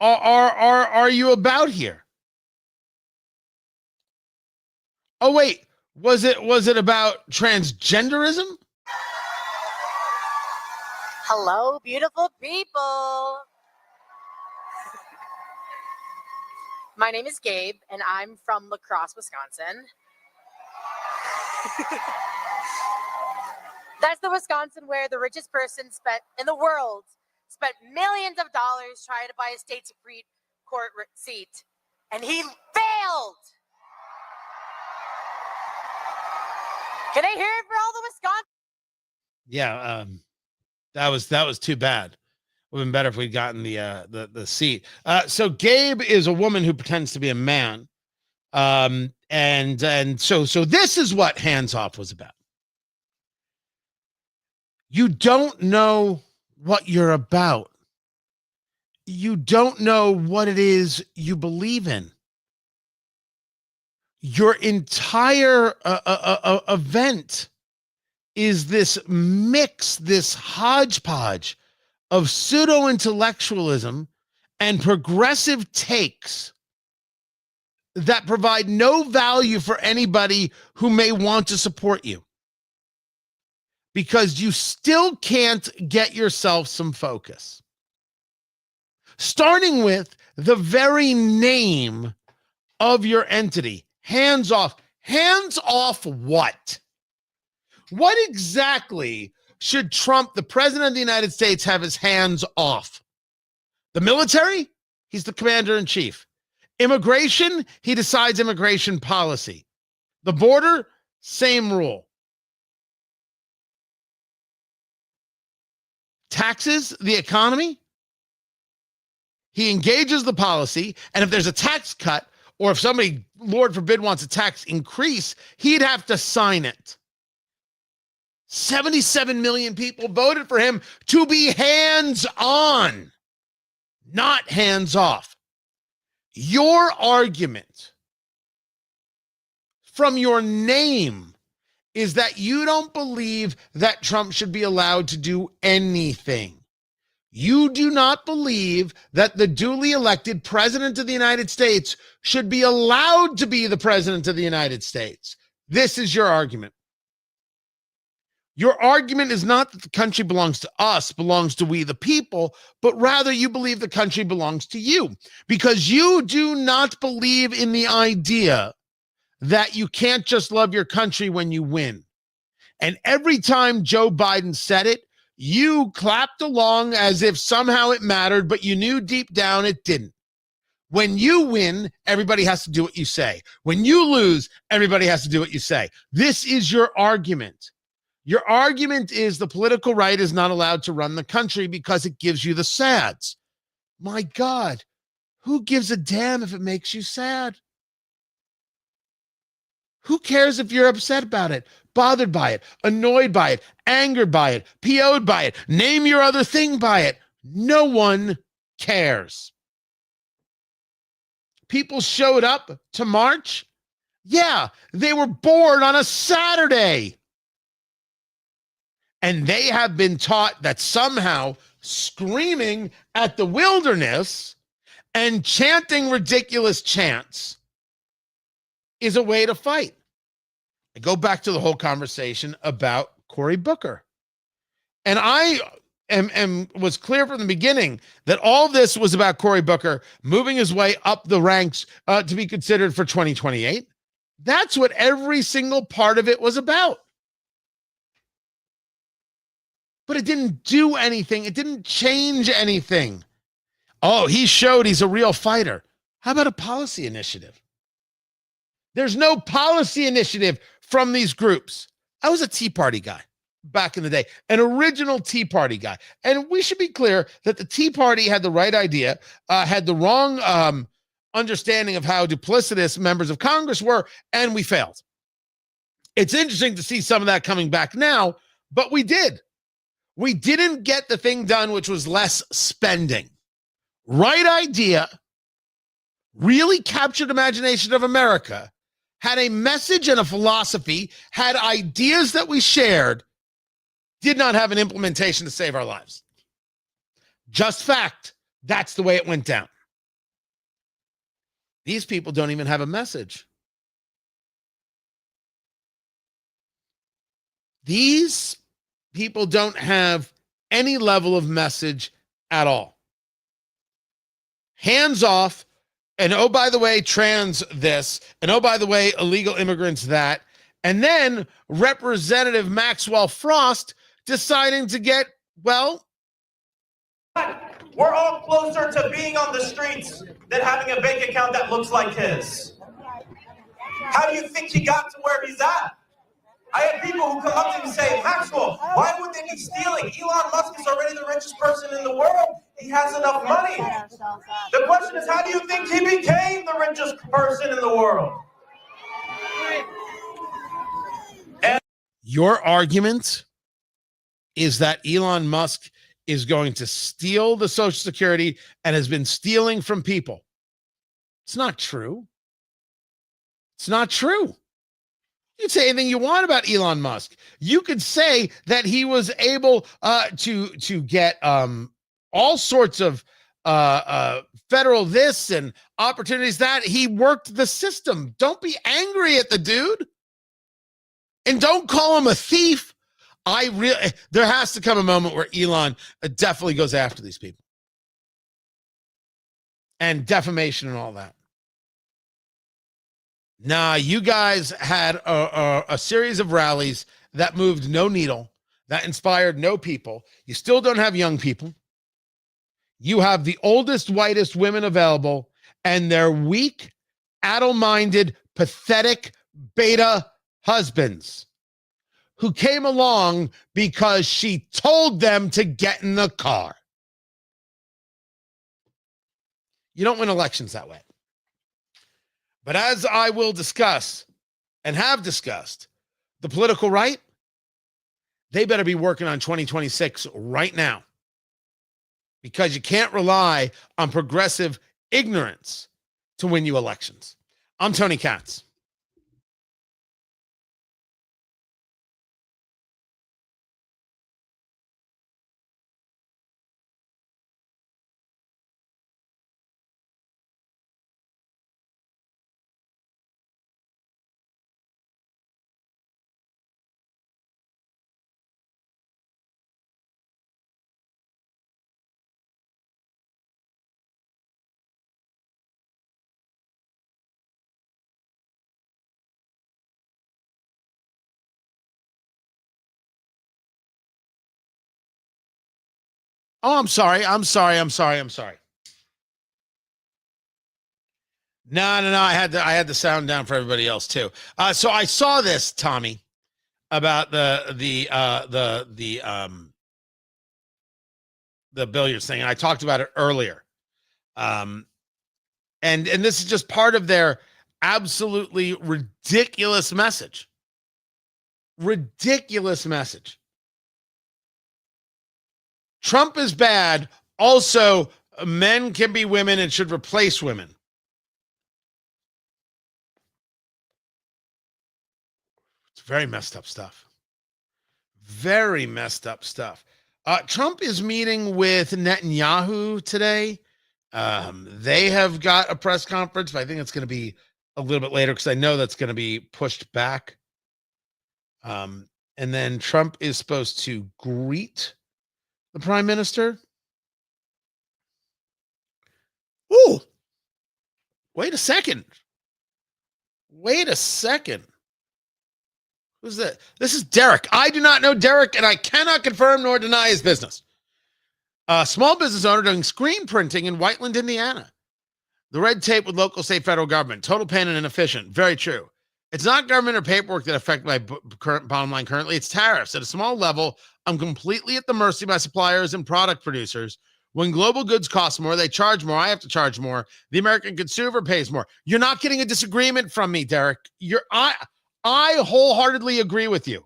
are you about here? Oh wait, was it about transgenderism? Hello, beautiful people. My name is Gabe, and I'm from La Crosse, Wisconsin. That's the Wisconsin where the richest person in the world spent millions of dollars trying to buy a state Supreme Court seat, and he failed. Can I hear it for all the Wisconsin? Yeah, that was too bad. Would have been better if we'd gotten the seat. So Gabe is a woman who pretends to be a man. And so this is what Hands Off was about. You don't know what you're about. You don't know what it is you believe in. Your entire event is this mix, this hodgepodge of pseudo-intellectualism and progressive takes that provide no value for anybody who may want to support you, because you still can't get yourself some focus. Starting with the very name of your entity, Hands Off. Hands off what? What exactly should Trump, the president of the United States, have his hands off? The military? He's the commander in chief. Immigration? He decides immigration policy. The border? Same rule. Taxes? The economy? He engages the policy, and if there's a tax cut, or if somebody, Lord forbid, wants a tax increase, he'd have to sign it. 77 million people voted for him to be hands-on, not hands-off. Your argument from your name is that you don't believe that Trump should be allowed to do anything. You do not believe that the duly elected president of the United States should be allowed to be the president of the United States. This is your argument. Your argument is not that the country belongs to us, belongs to we the people, but rather you believe the country belongs to you, because you do not believe in the idea that you can't just love your country when you win. And every time Joe Biden said it, you clapped along as if somehow it mattered, but you knew deep down it didn't. When you win, everybody has to do what you say. When you lose, everybody has to do what you say. This is your argument. Your argument is the political right is not allowed to run the country because it gives you the sads. My God, who gives a damn if it makes you sad? Who cares if you're upset about it, bothered by it, annoyed by it, angered by it, PO'd by it, name your other thing by it? No one cares. People showed up to march. Yeah, they were bored on a Saturday. And they have been taught that somehow screaming at the wilderness and chanting ridiculous chants is a way to fight. I go back to the whole conversation about Cory Booker. And I was clear from the beginning that all this was about Cory Booker moving his way up the ranks to be considered for 2028. That's what every single part of it was about. But it didn't do anything. It didn't change anything. Oh, he showed he's a real fighter. How about a policy initiative? There's no policy initiative from these groups. I was a Tea Party guy back in the day, an original Tea Party guy. And we should be clear that the Tea Party had the right idea, had the wrong understanding of how duplicitous members of Congress were, and we failed. It's interesting to see some of that coming back now, but we did. We didn't get the thing done, which was less spending. Right idea, really captured imagination of America, had a message and a philosophy, had ideas that we shared, did not have an implementation to save our lives. Just fact. That's the way it went down. These people don't even have a message. These people don't have any level of message at all. Hands off, and oh, by the way, trans this, and oh, by the way, illegal immigrants that, and then Representative Maxwell Frost deciding to get, well, we're all closer to being on the streets than having a bank account that looks like his. How do you think he got to where he's at? I have people who come up to me and say, Maxwell, why would they be stealing? Elon Musk is already the richest person in the world. He has enough money. The question is, how do you think he became the richest person in the world? And your argument is that Elon Musk is going to steal the Social Security and has been stealing from people. It's not true. It's not true. You can say anything you want about Elon Musk. You could say that he was able to get all sorts of federal this and opportunities that. He worked the system. Don't be angry at the dude. And don't call him a thief. There has to come a moment where Elon definitely goes after these people. And defamation and all that. Nah, you guys had a series of rallies that moved no needle, that inspired no people. You still don't have young people. You have the oldest, whitest women available, and their weak, addle-minded, pathetic beta husbands who came along because she told them to get in the car. You don't win elections that way. But as I will discuss and have discussed, the political right, they better be working on 2026 right now, because you can't rely on progressive ignorance to win you elections. I'm Tony Katz. Oh, I'm sorry. I'm sorry. No. I had the sound down for everybody else too. So I saw this, Tommy, about the billiards thing, and I talked about it earlier. And this is just part of their absolutely ridiculous message. Ridiculous message. Trump is bad. Also, men can be women and should replace women. It's very messed up stuff. Very messed up stuff. Trump is meeting with Netanyahu today. They have got a press conference, but I think it's going to be a little bit later because I know that's going to be pushed back. And then Trump is supposed to greet the prime minister. Ooh, wait a second. Who's that? This is Derek. I do not know Derek, and I cannot confirm nor deny his business. Small business owner doing screen printing in Whiteland, Indiana. The red tape with local, state, federal government. Total pain and inefficient. Very true. It's not government or paperwork that affect my current bottom line currently. It's tariffs. At a small level, I'm completely at the mercy of my suppliers and product producers. When global goods cost more, they charge more. I have to charge more. The American consumer pays more. You're not getting a disagreement from me, Derek. I wholeheartedly agree with you.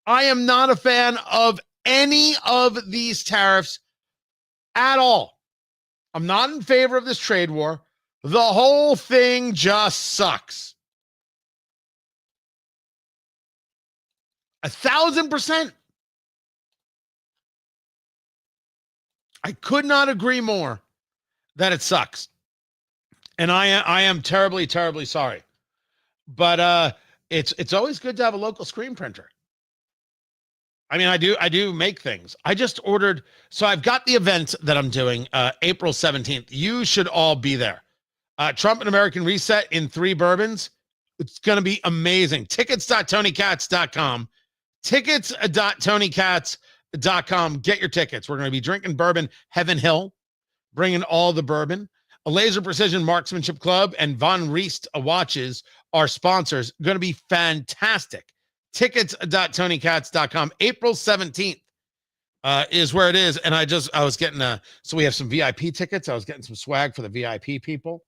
I am not a fan of any of these tariffs at all. I'm not in favor of this trade war. The whole thing just sucks. 1,000%. I could not agree more that it sucks. And I am terribly, terribly sorry. But it's always good to have a local screen printer. I mean, I do make things. I just ordered, so I've got the event that I'm doing April 17th. You should all be there. Trump and American Reset in 3 bourbons. It's going to be amazing. Tickets.tonykatz.com. Tickets.tonykatz.com. Get your tickets. We're going to be drinking bourbon Heaven Hill, bringing all the bourbon. A Laser Precision Marksmanship Club and Von Riest Watches are sponsors. Going to be fantastic. Tickets.tonykatz.com. April 17th is where it is. And I was getting so we have some VIP tickets. I was getting some swag for the VIP people.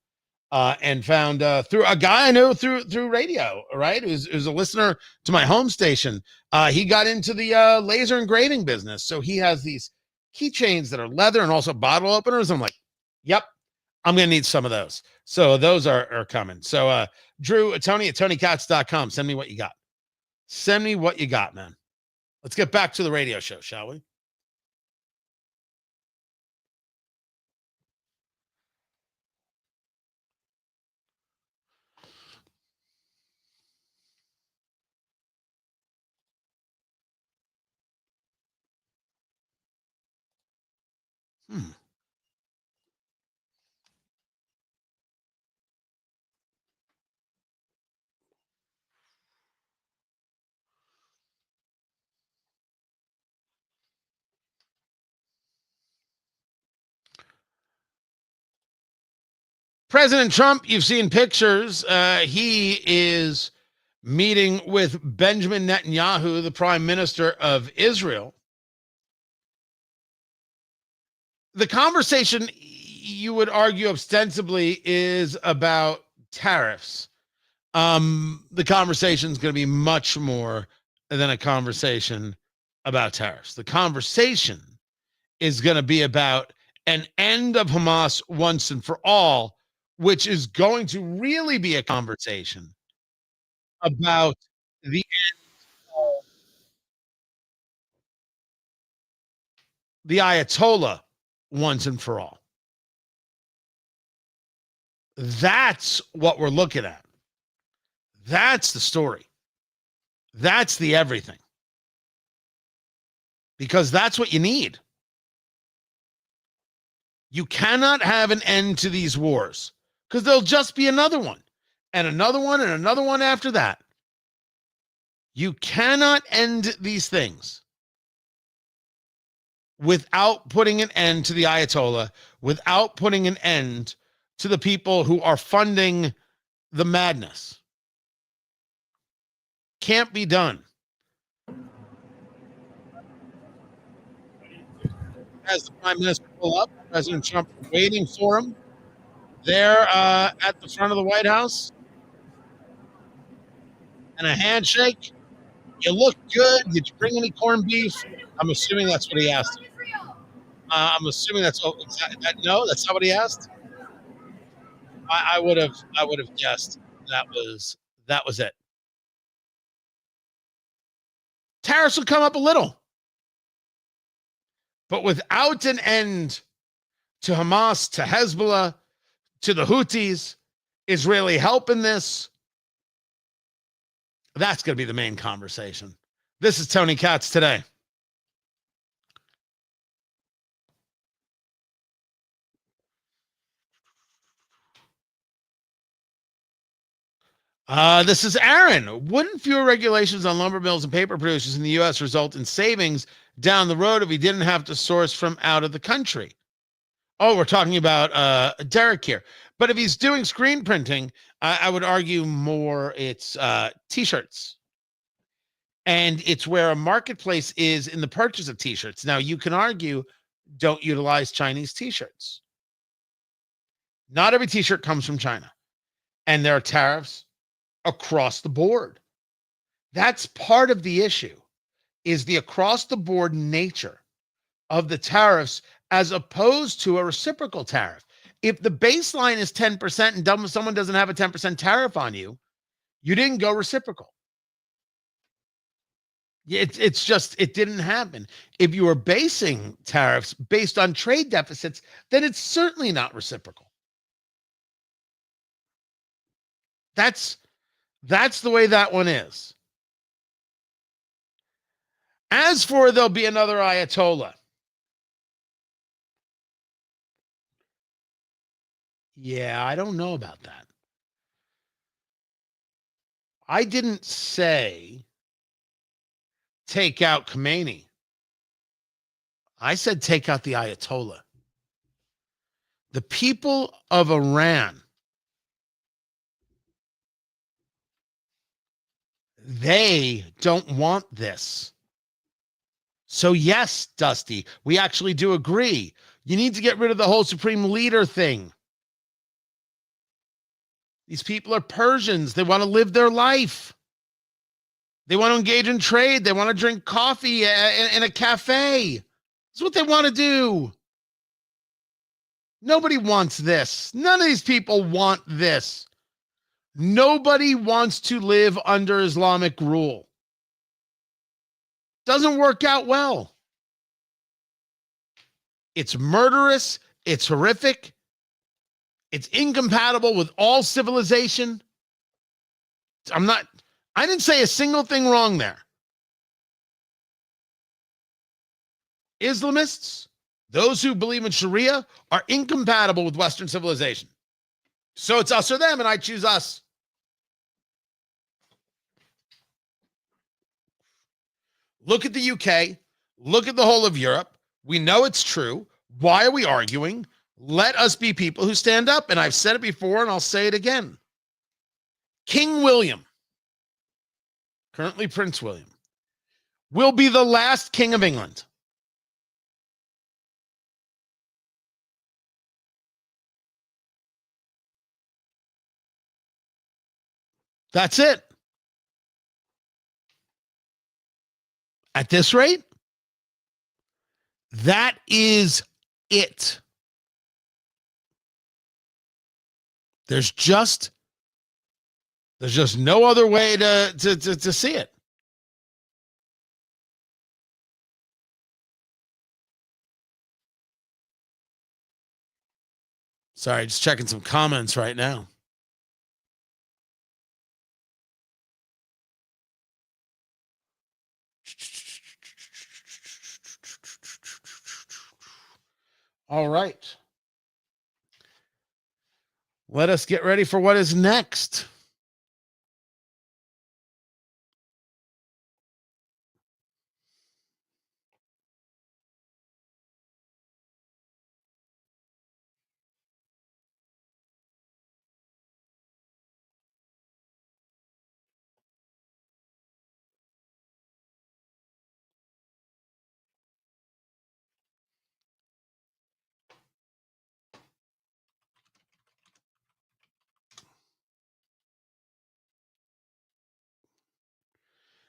And found through a guy I know through radio, right? Who's a listener to my home station. He got into the laser engraving business. So he has these keychains that are leather and also bottle openers. I'm like, yep, I'm going to need some of those. So those are coming. So Drew, Tony at tonykatz.com. Send me what you got. Send me what you got, man. Let's get back to the radio show, shall we? President Trump, you've seen pictures. He is meeting with Benjamin Netanyahu, the prime minister of Israel. The conversation, you would argue ostensibly is about tariffs, the conversation is going to be much more than a conversation about tariffs. The conversation is going to be about an end of Hamas once and for all, which is going to really be a conversation about the end of the Ayatollah once and for all. That's what we're looking at. That's the story. That's the everything. Because that's what you need. You cannot have an end to these wars because there'll just be another one and another one and another one after that. You cannot end these things without putting an end to the Ayatollah, without putting an end to the people who are funding the madness. Can't be done. As the Prime Minister pull up, President Trump waiting for him there at the front of the White House. And a handshake. You look good. Did you bring any corned beef? I'm assuming that's what he asked. I'm assuming that's no, that's not what he asked. I would have guessed that was it. Tariffs will come up a little, but without an end to Hamas, to Hezbollah, to the Houthis, Israeli help in this, that's going to be the main conversation. This is Tony Katz today. This is Aaron. Wouldn't fewer regulations on lumber mills and paper producers in the U.S. result in savings down the road if we didn't have to source from out of the country? Oh, we're talking about Derek here. But if he's doing screen printing, I would argue more it's T-shirts. And it's where a marketplace is in the purchase of T-shirts. Now, you can argue, don't utilize Chinese T-shirts. Not every T-shirt comes from China. And there are tariffs across the board. That's part of the issue, is the across-the-board nature of the tariffs as opposed to a reciprocal tariff. If the baseline is 10% and someone doesn't have a 10% tariff on you, you didn't go reciprocal. It's just, it didn't happen. If you are basing tariffs based on trade deficits, then it's certainly not reciprocal. That's the way that one is. As for there'll be another Ayatollah. Yeah, I don't know about that. I didn't say take out Khomeini. I said take out the Ayatollah. The people of Iran, they don't want this. So yes, Dusty, we actually do agree. You need to get rid of the whole supreme leader thing. These people are Persians. They want to live their life. They want to engage in trade. They want to drink coffee in a cafe. That's what they want to do. Nobody wants this. None of these people want this. Nobody wants to live under Islamic rule. Doesn't work out well. It's murderous. It's horrific. It's incompatible with all civilization. I didn't say a single thing wrong there. Islamists, those who believe in Sharia, are incompatible with Western civilization. So it's us or them, and I choose us. Look at the UK. Look at the whole of Europe. We know it's true. Why are we arguing? Let us be people who stand up. And I've said it before, and I'll say it again. King William, currently Prince William, will be the last king of England. That's it. At this rate, that is it. There's just no other way to see it. Sorry, just checking some comments right now. All right. Let us get ready for what is next.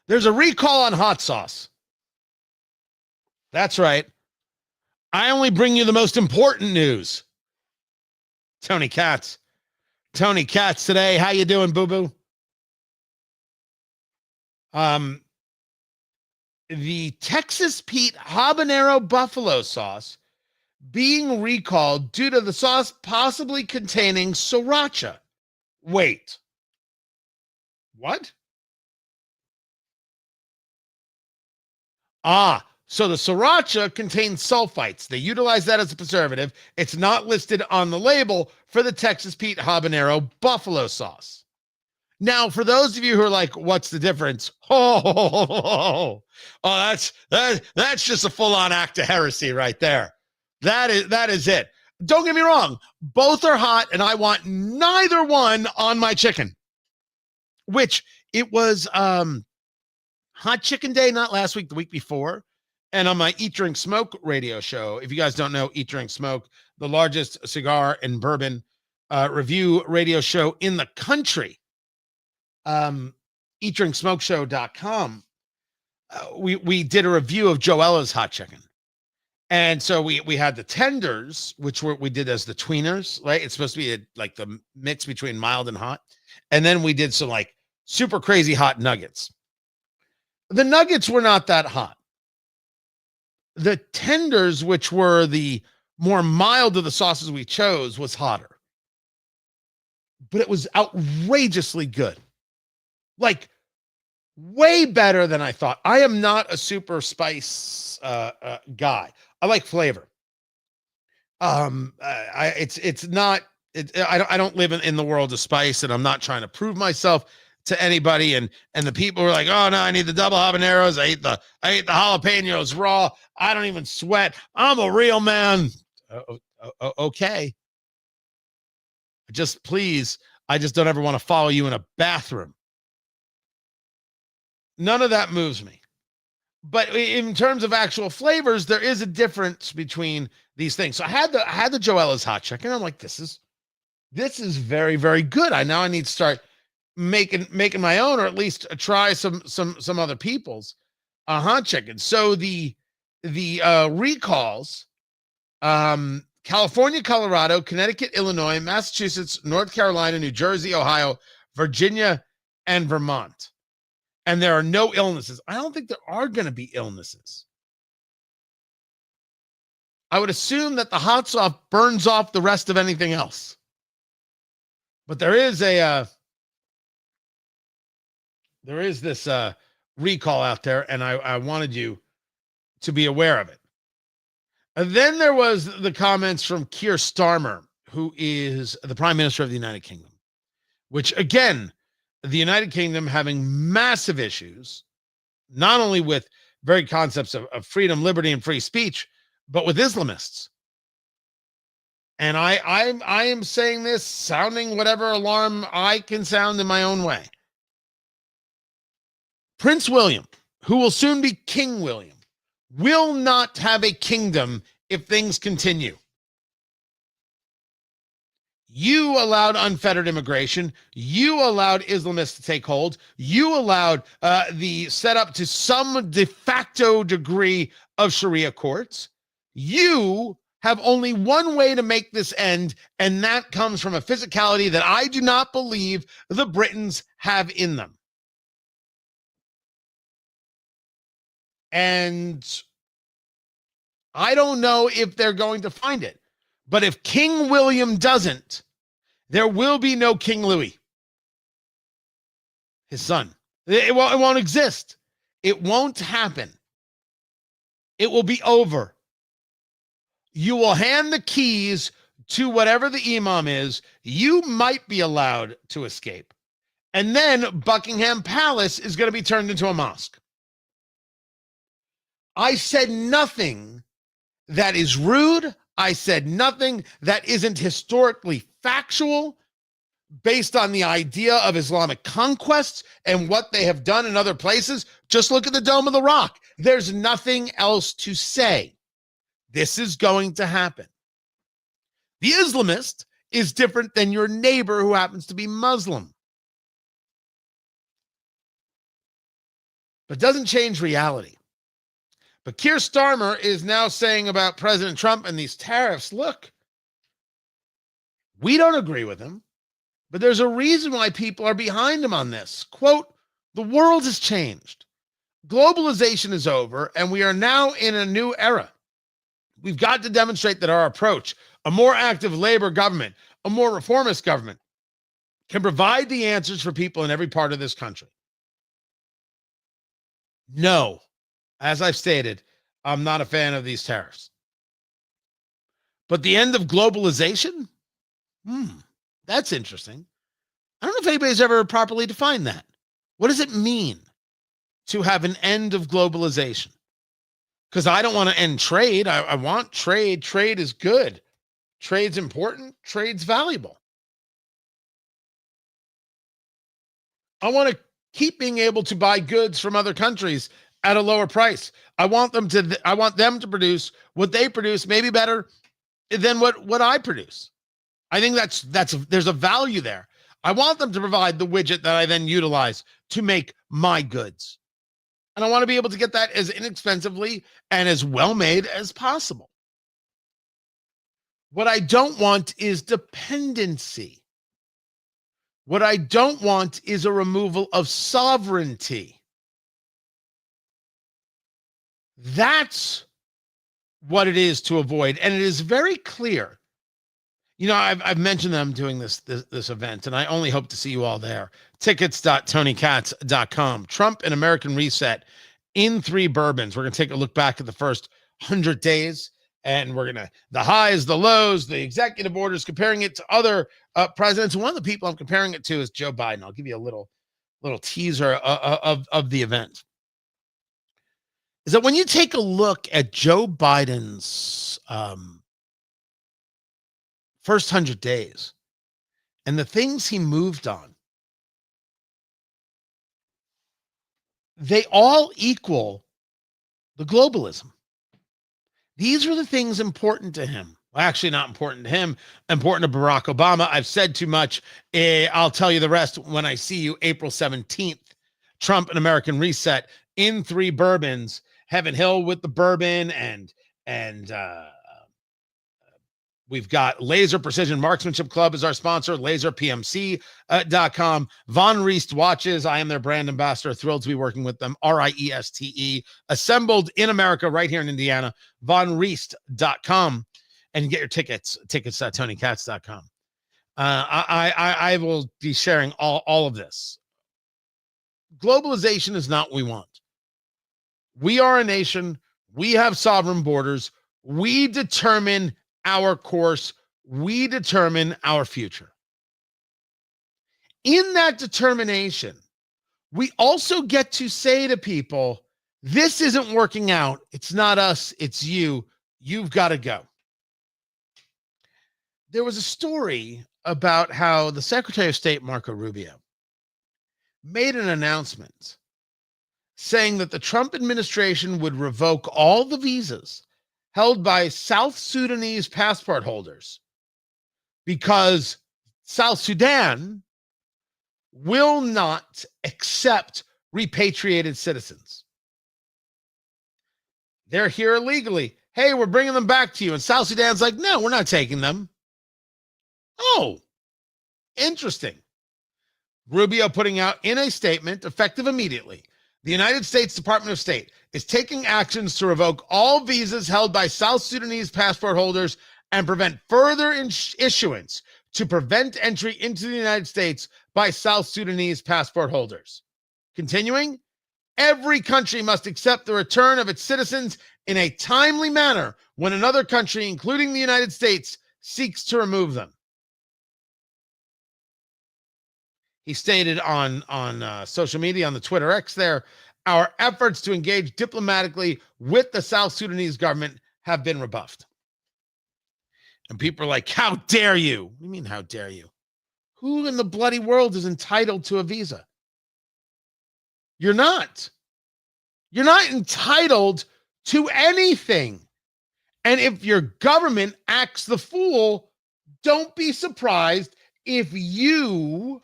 There's a recall on hot sauce. That's right. I only bring you the most important news. Tony Katz today. How you doing, boo-boo? The Texas Pete habanero buffalo sauce being recalled due to the sauce possibly containing sriracha. Wait. What? So the sriracha contains sulfites. They utilize that as a preservative. It's not listed on the label for the Texas Pete habanero buffalo sauce. Now, for those of you who are like, what's the difference? That's just a full-on act of heresy right there. That is it. Don't get me wrong. Both are hot, and I want neither one on my chicken. Which it was Hot Chicken Day, not last week, the week before. And on my Eat, Drink, Smoke radio show, if you guys don't know, Eat, Drink, Smoke, the largest cigar and bourbon review radio show in the country, eatdrinksmokeshow.com, we did a review of Joella's hot chicken. And so we had the tenders, which we did as the tweeners, right? It's supposed to be like the mix between mild and hot. And then we did some like super crazy hot nuggets. The nuggets were not that hot. The tenders, which were the more mild of the sauces we chose, was hotter. But it was outrageously good. Like, way better than I thought. I am not a super spice guy. I like flavor. I don't live in the world of spice, and I'm not trying to prove myself to anybody. And the people were like, oh no, I need the double habaneros. I ate the jalapenos raw. I don't even sweat. I'm a real man. Okay. I just don't ever want to follow you in a bathroom. None of that moves me. But in terms of actual flavors, there is a difference between these things. So I had the Joella's hot chicken. I'm like, this is very, very good. I need to start making my own, or at least try some other people's hot chicken. So the recalls, California, Colorado, Connecticut, Illinois, Massachusetts, North Carolina, New Jersey, Ohio, Virginia, and Vermont. And there are no illnesses. I don't think there are going to be illnesses. I would assume that the hot sauce burns off the rest of anything else. But there is this recall out there, and I wanted you to be aware of it. And then there was the comments from Keir Starmer, who is the Prime Minister of the United Kingdom, which, again, the United Kingdom having massive issues, not only with very concepts of freedom, liberty, and free speech, but with Islamists. And I am saying this, sounding whatever alarm I can sound in my own way. Prince William, who will soon be King William, will not have a kingdom if things continue. You allowed unfettered immigration. You allowed Islamists to take hold. You allowed the setup to some de facto degree of Sharia courts. You have only one way to make this end, and that comes from a physicality that I do not believe the Britons have in them. And I don't know if they're going to find it. But if King William doesn't, there will be no King Louis, his son. It won't exist. It won't happen. It will be over. You will hand the keys to whatever the imam is. You might be allowed to escape. And then Buckingham Palace is going to be turned into a mosque. I said nothing that is rude. I said nothing that isn't historically factual based on the idea of Islamic conquests and what they have done in other places. Just look at the Dome of the Rock. There's nothing else to say. This is going to happen. The Islamist is different than your neighbor who happens to be Muslim. But doesn't change reality. But Keir Starmer is now saying about President Trump and these tariffs, look, we don't agree with him, but there's a reason why people are behind him on this. Quote, the world has changed. Globalization is over, and we are now in a new era. We've got to demonstrate that our approach, a more active labor government, a more reformist government, can provide the answers for people in every part of this country. No. As I've stated, I'm not a fan of these tariffs. But the end of globalization? That's interesting. I don't know if anybody's ever properly defined that. What does it mean to have an end of globalization? Because I don't want to end trade. I want trade. Trade is good. Trade's important. Trade's valuable. I want to keep being able to buy goods from other countries at a lower price. I want them to produce what they produce, maybe better than what I produce. I think there's a value there. I want them to provide the widget that I then utilize to make my goods. And I want to be able to get that as inexpensively and as well made as possible. What I don't want is dependency. What I don't want is a removal of sovereignty. That's what it is to avoid. And it is very clear. You know, I've mentioned them doing this event, and I only hope to see you all there. Tickets.tonykatz.com. Trump and American Reset in 3 bourbons. We're going to take a look back at the first 100 days, and we're going to, the highs, the lows, the executive orders, comparing it to other presidents. One of the people I'm comparing it to is Joe Biden. I'll give you a little teaser of the event. Is that when you take a look at Joe Biden's first 100 days and the things he moved on, they all equal the globalism. These were the things important to him. Well, actually, not important to him, important to Barack Obama. I've said too much. I'll tell you the rest when I see you April 17th. Trump and American Reset in 3 bourbons. Heaven Hill with the bourbon, and we've got Laser Precision Marksmanship Club as our sponsor, laserpmc.com. Von Riest Watches, I am their brand ambassador, thrilled to be working with them, Rieste, assembled in America right here in Indiana, vonriest.com, and get your tickets.tonykatz.com. I will be sharing all of this. Globalization is not what we want. We are a nation. We have sovereign borders. We determine our course. We determine our future. In that determination, we also get to say to people, this isn't working out. It's not us. It's you. You've got to go. There was a story about how the Secretary of State, Marco Rubio, made an announcement saying that the Trump administration would revoke all the visas held by South Sudanese passport holders because South Sudan will not accept repatriated citizens. They're here illegally. Hey, we're bringing them back to you. And South Sudan's like, no, we're not taking them. Oh, interesting. Rubio putting out in a statement, effective immediately, the United States Department of State is taking actions to revoke all visas held by South Sudanese passport holders and prevent further issuance to prevent entry into the United States by South Sudanese passport holders. Continuing, every country must accept the return of its citizens in a timely manner when another country, including the United States, seeks to remove them. He stated on social media, on the Twitter X there, our efforts to engage diplomatically with the South Sudanese government have been rebuffed. And people are like, how dare you? What do you mean, how dare you? Who in the bloody world is entitled to a visa? You're not. You're not entitled to anything. And if your government acts the fool, don't be surprised if you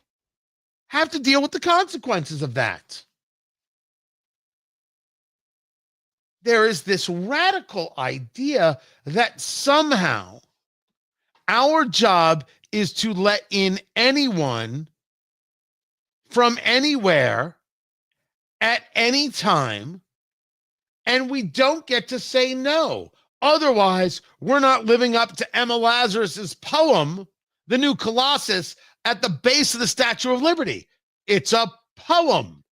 have to deal with the consequences of that. There is this radical idea that somehow our job is to let in anyone from anywhere at any time, and we don't get to say no. Otherwise, we're not living up to Emma Lazarus's poem, The New Colossus, at the base of the Statue of Liberty. It's a poem.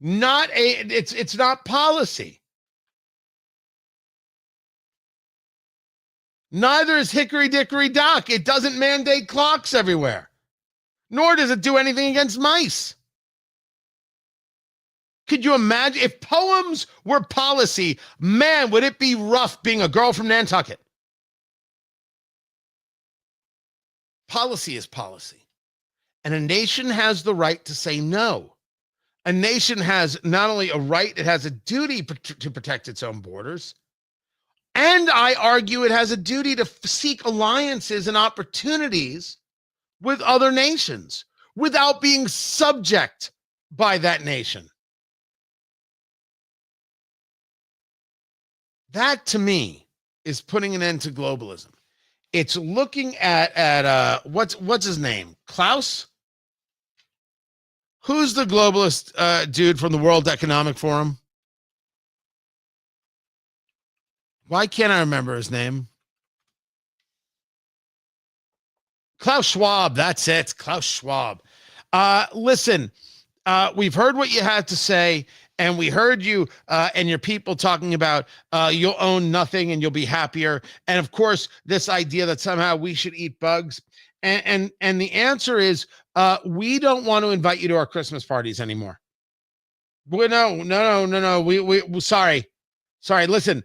It's not policy. Neither is Hickory Dickory Dock. It doesn't mandate clocks everywhere. Nor does it do anything against mice. Could you imagine if poems were policy? Man, would it be rough being a girl from Nantucket. Policy is policy. And a nation has the right to say no. A nation has not only a right, it has a duty to protect its own borders. And I argue it has a duty to seek alliances and opportunities with other nations without being subject by that nation. That, to me, is putting an end to globalism. It's looking at what's his name? Klaus? Who's the globalist dude from the World Economic Forum? Why can't I remember his name? Klaus Schwab, that's it. Klaus Schwab. Listen, we've heard what you had to say, and we heard you and your people talking about you'll own nothing and you'll be happier. And of course, this idea that somehow we should eat bugs. And the answer is we don't want to invite you to our Christmas parties anymore. No. We sorry. Listen,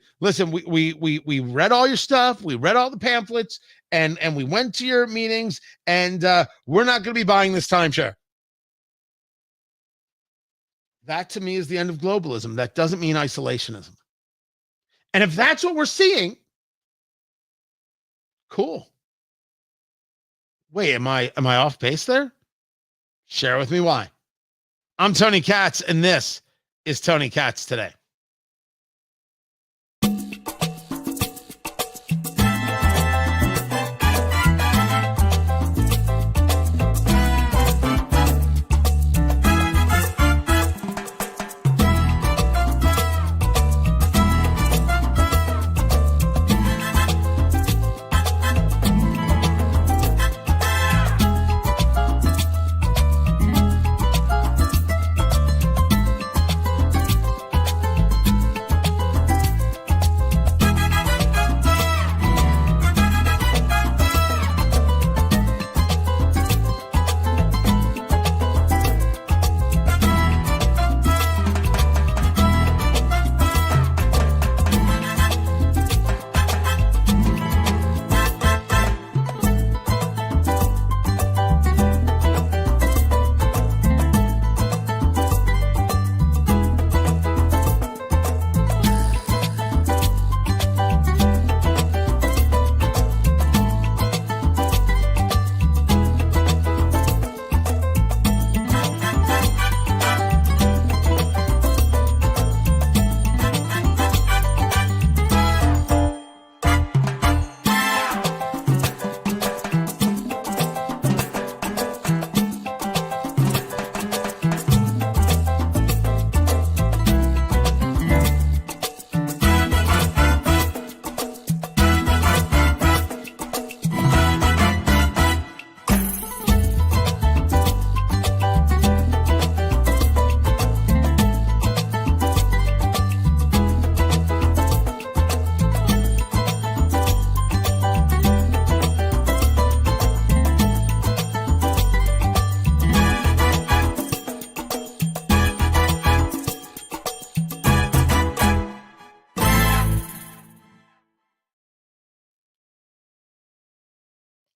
we read all your stuff. We read all the pamphlets and we went to your meetings, and we're not going to be buying this timeshare. That, to me, is the end of globalism. That doesn't mean isolationism. And if that's what we're seeing, cool. Wait, am I off base there? Share with me why. I'm Tony Katz, and this is Tony Katz Today.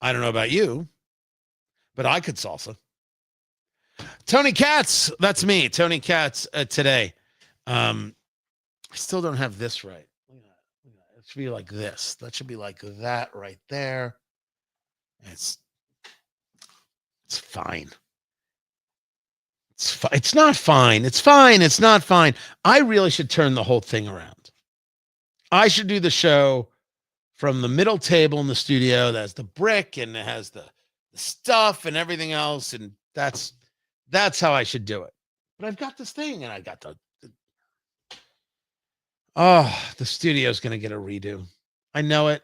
I don't know about you, but I could salsa. Tony Katz, that's me, Tony Katz today. I still don't have this right. It should be like this. That should be like that right there. It's fine. It's not fine. It's fine. It's not fine. I really should turn the whole thing around. I should do the show from the middle table in the studio. That's the brick and it has the stuff and everything else. And that's how I should do it. But I've got this thing and I got the studio's going to get a redo. I know it.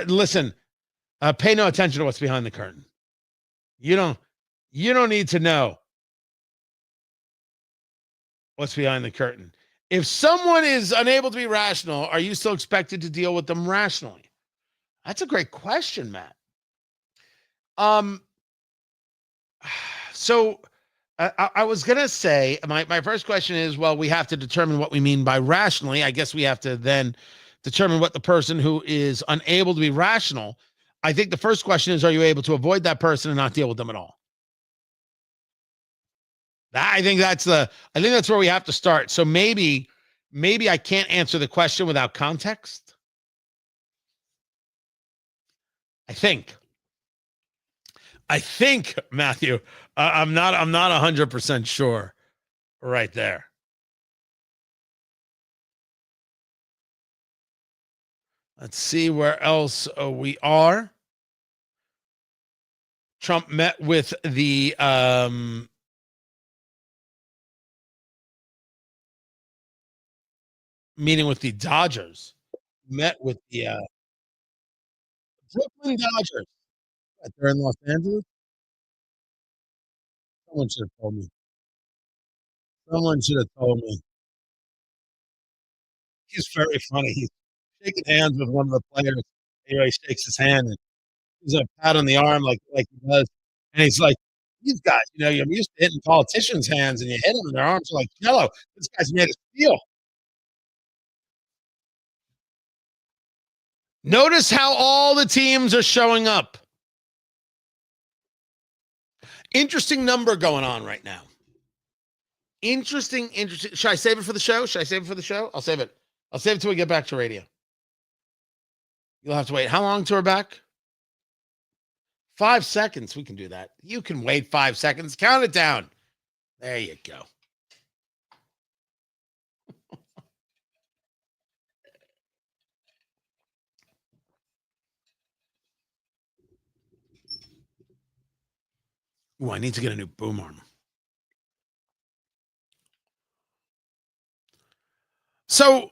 Listen, pay no attention to what's behind the curtain. You don't need to know what's behind the curtain. If someone is unable to be rational, are you still expected to deal with them rationally? That's a great question, Matt. So I was going to say, my first question is, well, we have to determine what we mean by rationally. I guess we have to then determine what the person who is unable to be rational. I think the first question is, are you able to avoid that person and not deal with them at all? I think that's where we have to start. So maybe I can't answer the question without context. I think Matthew, I'm not 100% sure right there. Let's see where else we are. Trump met with the meeting with the Dodgers. Met with the Brooklyn Dodgers. They're in Los Angeles. Someone should have told me. He's very funny. He's shaking hands with one of the players. He shakes his hand and gives a pat on the arm like he does. And he's like, these guys, you're used to hitting politicians' hands and you hit them and their arms are like jello. This guy's made of steel. Notice how all the teams are showing up. Interesting number going on right now. Interesting. Should I save it for the show? I'll save it till we get back to radio. You'll have to wait. How long till we're back? 5 seconds. We can do that. You can wait 5 seconds. Count it down. There you go. Ooh, I need to get a new boom arm. So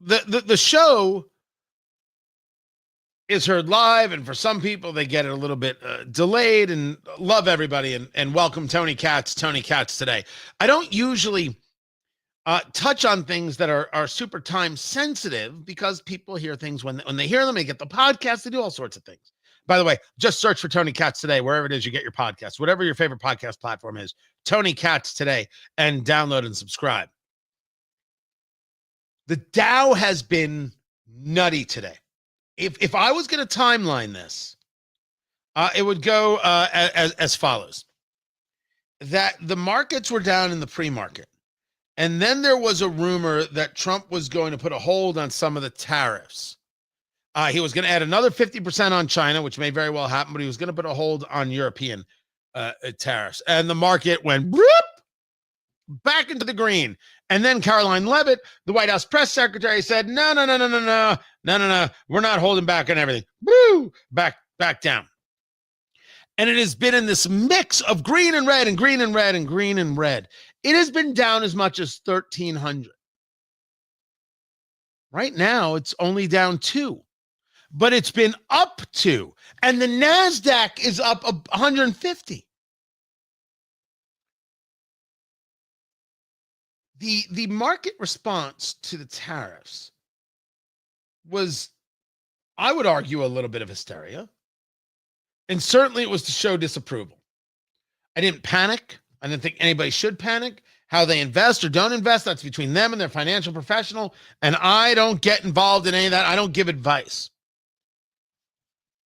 the show is heard live, and for some people they get it a little bit delayed. And love everybody and welcome Tony Katz today. I don't usually touch on things that are super time sensitive because people hear things when they hear them. They get the podcast. They do all sorts of things. By the way, just search for Tony Katz today, wherever it is you get your podcasts, whatever your favorite podcast platform is, Tony Katz today, and download and subscribe. The Dow has been nutty today. If I was going to timeline this, it would go as follows. That the markets were down in the pre-market. And then there was a rumor that Trump was going to put a hold on some of the tariffs. He was going to add another 50% on China, which may very well happen, but he was going to put a hold on European tariffs. And the market went back into the green. And then Caroline Leavitt, the White House press secretary, said, no. We're not holding back on everything. Woo! Back down. And it has been in this mix of green and red and green and red and green and red. It has been down as much as 1,300. Right now, it's only down 2. But it's been up 2. And the NASDAQ is up 150. The market response to the tariffs was, I would argue, a little bit of hysteria. And certainly it was to show disapproval. I didn't panic. I didn't think anybody should panic. How they invest or don't invest, that's between them and their financial professional. And I don't get involved in any of that. I don't give advice.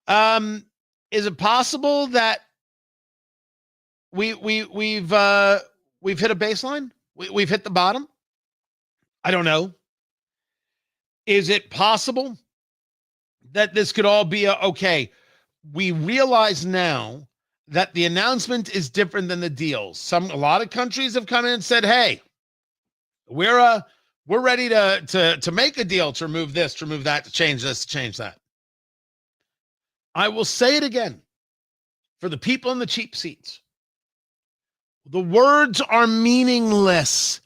Is it possible that we've hit a baseline? We've hit the bottom? I don't know. Is it possible that this could all be okay? We realize now that the announcement is different than the deals. A lot of countries have come in and said, "Hey, we're ready to make a deal, to remove this, to remove that, to change this, to change that." I will say it again for the people in the cheap seats. The words are meaningless.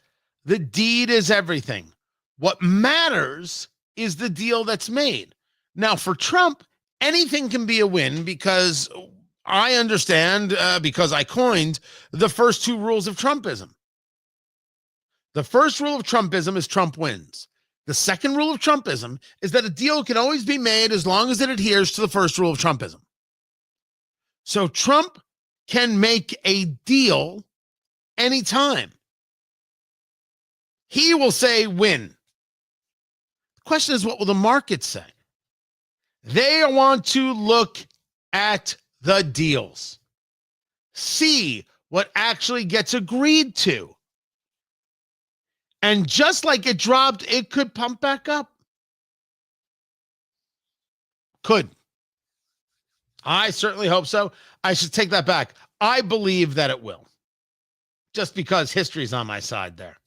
The deed is everything. What matters is the deal that's made. Now, for Trump, anything can be a win because I understand, because I coined the first two rules of Trumpism. The first rule of Trumpism is Trump wins. The second rule of Trumpism is that a deal can always be made as long as it adheres to the first rule of Trumpism. So Trump can make a deal anytime. He will say win. The question is, what will the market say? They want to look at the deals, see what actually gets agreed to. And just like it dropped, it could pump back up. Could. I certainly hope so. I should take that back. I believe that it will, just because history's on my side there.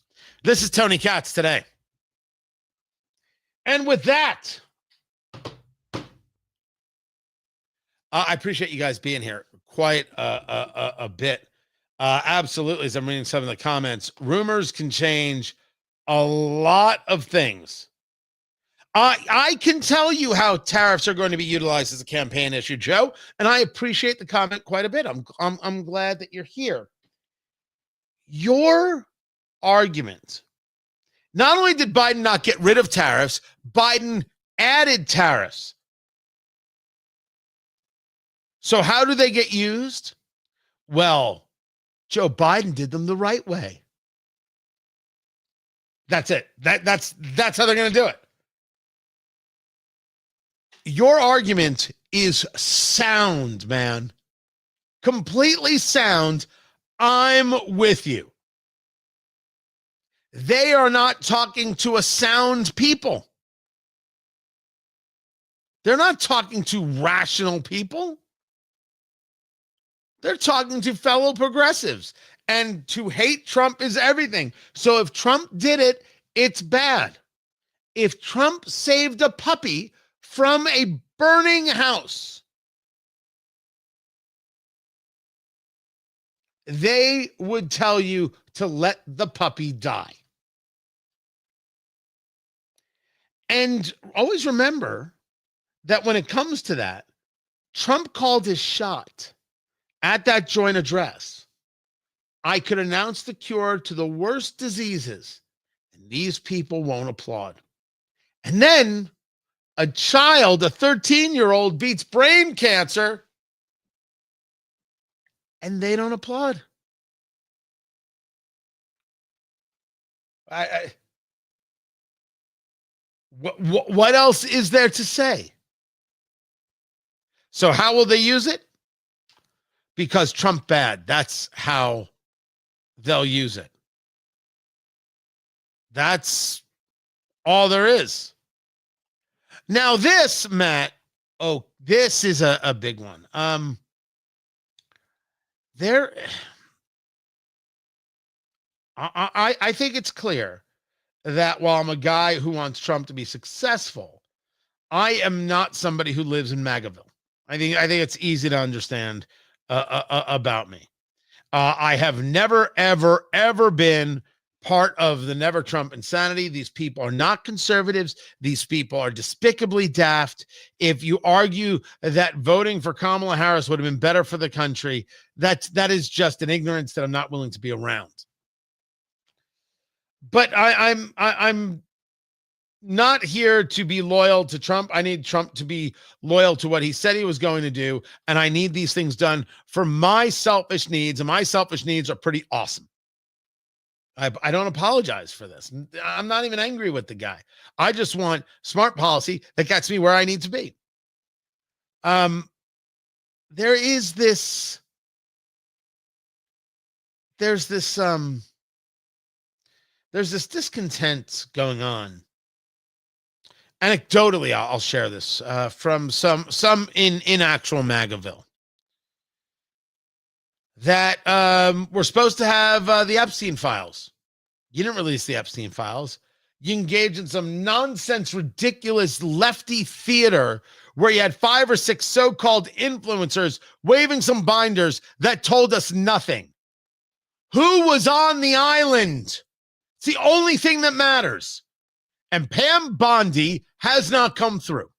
This is Tony Katz today. And with that, I appreciate you guys being here quite a bit. Absolutely, as I'm reading some of the comments, rumors can change a lot of things. I can tell you how tariffs are going to be utilized as a campaign issue, Joe, and I appreciate the comment quite a bit. I'm glad that you're here. Your argument, not only did Biden not get rid of tariffs, Biden added tariffs. So how do they get used? Well, Joe Biden did them the right way. That's it. That's how they're going to do it. Your argument is sound, man. Completely sound. I'm with you. They are not talking to a sound people. They're not talking to rational people. They're talking to fellow progressives. And to hate Trump is everything. So if Trump did it, it's bad. If Trump saved a puppy from a burning house, they would tell you to let the puppy die. And always remember that when it comes to that, Trump called his shot at that joint address. I could announce the cure to the worst diseases, and these people won't applaud. And then a child, a 13-year-old, beats brain cancer, and they don't applaud. What else is there to say? So how will they use it? Because Trump bad. That's how they'll use it. That's all there is. Now this, Matt, this is a big one. I think it's clear that while I'm a guy who wants Trump to be successful, I am not somebody who lives in MAGAville. I think it's easy to understand about me. I have never, ever been part of the Never Trump insanity. These people are not conservatives. These people are despicably daft. If you argue that voting for Kamala Harris would have been better for the country, that is just an ignorance that I'm not willing to be around. But I'm not here to be loyal to Trump. I need Trump to be loyal to what he said he was going to do. And I need these things done for my selfish needs. And my selfish needs are pretty awesome. I don't apologize for this. I'm not even angry with the guy. I just want smart policy that gets me where I need to be. There is this, there's this discontent going on. Anecdotally, I'll share this from some in actual Magaville that we're supposed to have the Epstein files. You didn't release the Epstein files. You engaged in some nonsense, ridiculous lefty theater where you had 5 or 6 so-called influencers waving some binders that told us nothing. Who was on the island? It's the only thing that matters. And Pam Bondi has not come through.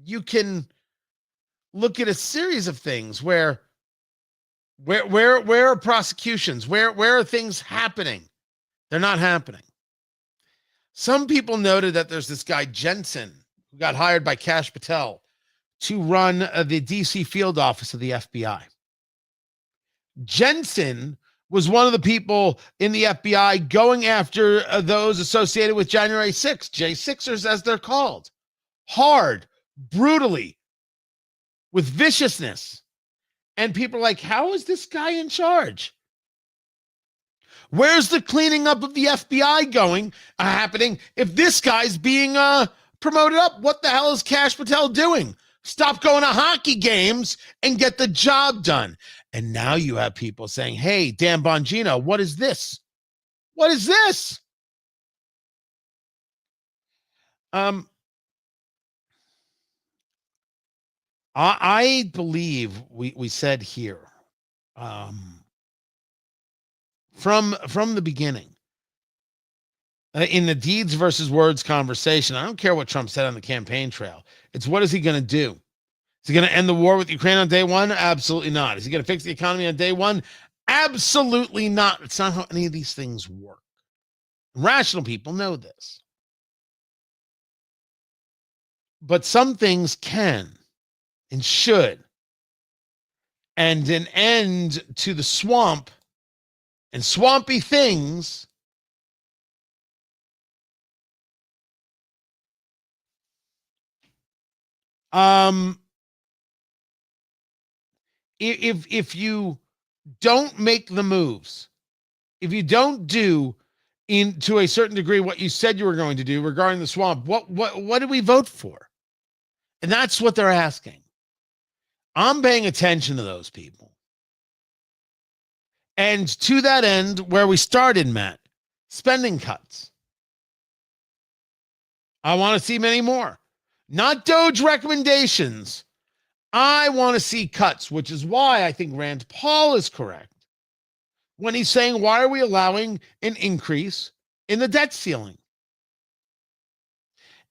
You can look at a series of things where are prosecutions? Where are things happening? They're not happening. Some people noted that there's this guy Jensen who got hired by Kash Patel to run the DC field office of the FBI. Jensen was one of the people in the FBI going after those associated with January 6th, J6ers as they're called. Hard, brutally, with viciousness. And people are like, how is this guy in charge? Where's the cleaning up of the FBI happening if this guy's being promoted up? What the hell is Kash Patel doing? Stop going to hockey games and get the job done. And now you have people saying, hey, Dan Bongino, what is this? What is this? I believe we said here from the beginning in the deeds versus words conversation. I don't care what Trump said on the campaign trail. It's what is he going to do? Is he going to end the war with Ukraine on day one? Absolutely not. Is he going to fix the economy on day one? Absolutely not. It's not how any of these things work. Rational people know this. But some things can and should. And an end to the swamp and swampy things if you don't make the moves, if you don't do to a certain degree what you said you were going to do regarding the swamp, what did we vote for? And that's what they're asking. I'm paying attention to those people. And to that end, where we started, Matt, spending cuts. I want to see many more. Not Doge recommendations. I want to see cuts, which is why I think Rand Paul is correct when he's saying, why are we allowing an increase in the debt ceiling?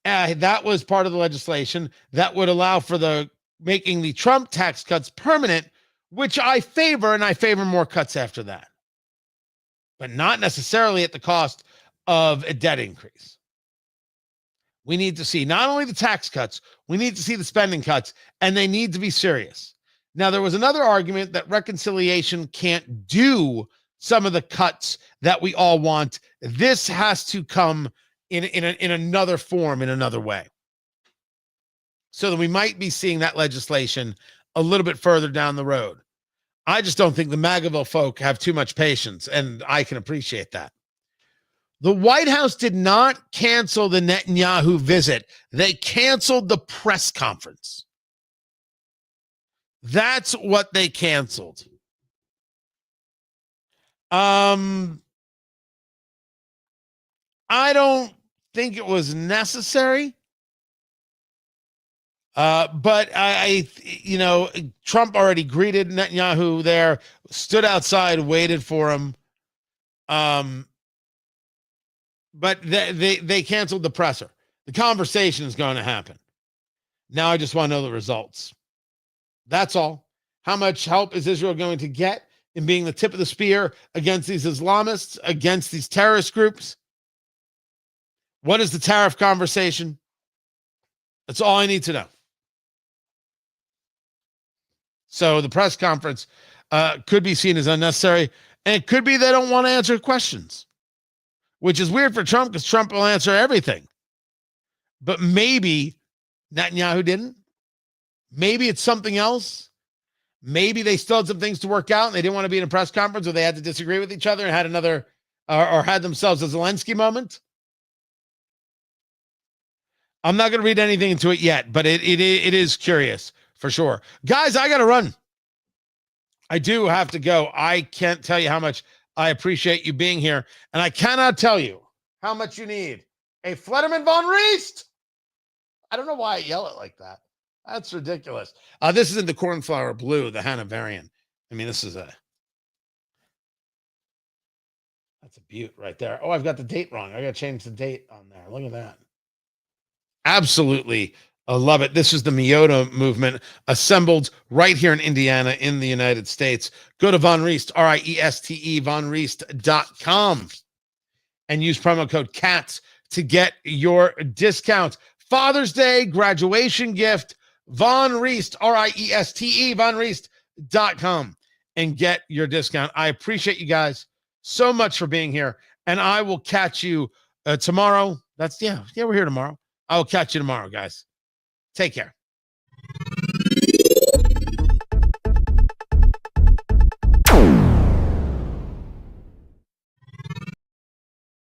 That was part of the legislation that would allow for making the Trump tax cuts permanent, which I favor, and I favor more cuts after that. But not necessarily at the cost of a debt increase. We need to see not only the tax cuts, we need to see the spending cuts, and they need to be serious. Now, there was another argument that reconciliation can't do some of the cuts that we all want. This has to come in another form, in another way. So that we might be seeing that legislation a little bit further down the road. I just don't think the Magaville folk have too much patience, and I can appreciate that. The White House did not cancel the Netanyahu visit. They canceled the press conference. That's what they canceled. I don't think it was necessary. But Trump already greeted Netanyahu there, stood outside, waited for him. But they canceled the presser. The conversation is going to happen. Now I just want to know the results. That's all. How much help is Israel going to get in being the tip of the spear against these Islamists, against these terrorist groups? What is the tariff conversation? That's all I need to know. So the press conference could be seen as unnecessary, and it could be they don't want to answer questions, which is weird for Trump because Trump will answer everything. But maybe Netanyahu didn't. Maybe it's something else. Maybe they still had some things to work out and they didn't want to be in a press conference where they had to disagree with each other and had another or had themselves a Zelensky moment. I'm not going to read anything into it yet, but it is curious for sure. Guys, I got to run. I do have to go. I can't tell you how much I appreciate you being here, and I cannot tell you how much you need a Flederman von Riest. I don't know why I yell it like that. That's ridiculous. This is in the cornflower blue, the Hanoverian. I mean, that's a beaut right there. Oh, I've got the date wrong. I got to change the date on there. Look at that. Absolutely. I love it. This is the Miota movement assembled right here in Indiana in the United States. Go to Von Riest, RIESTE, vonriest.com and use promo code CATS to get your discount. Father's Day graduation gift, Von Riest, RIESTE, vonriest.com and get your discount. I appreciate you guys so much for being here, and I will catch you tomorrow. We're here tomorrow. I will catch you tomorrow, guys. Take care.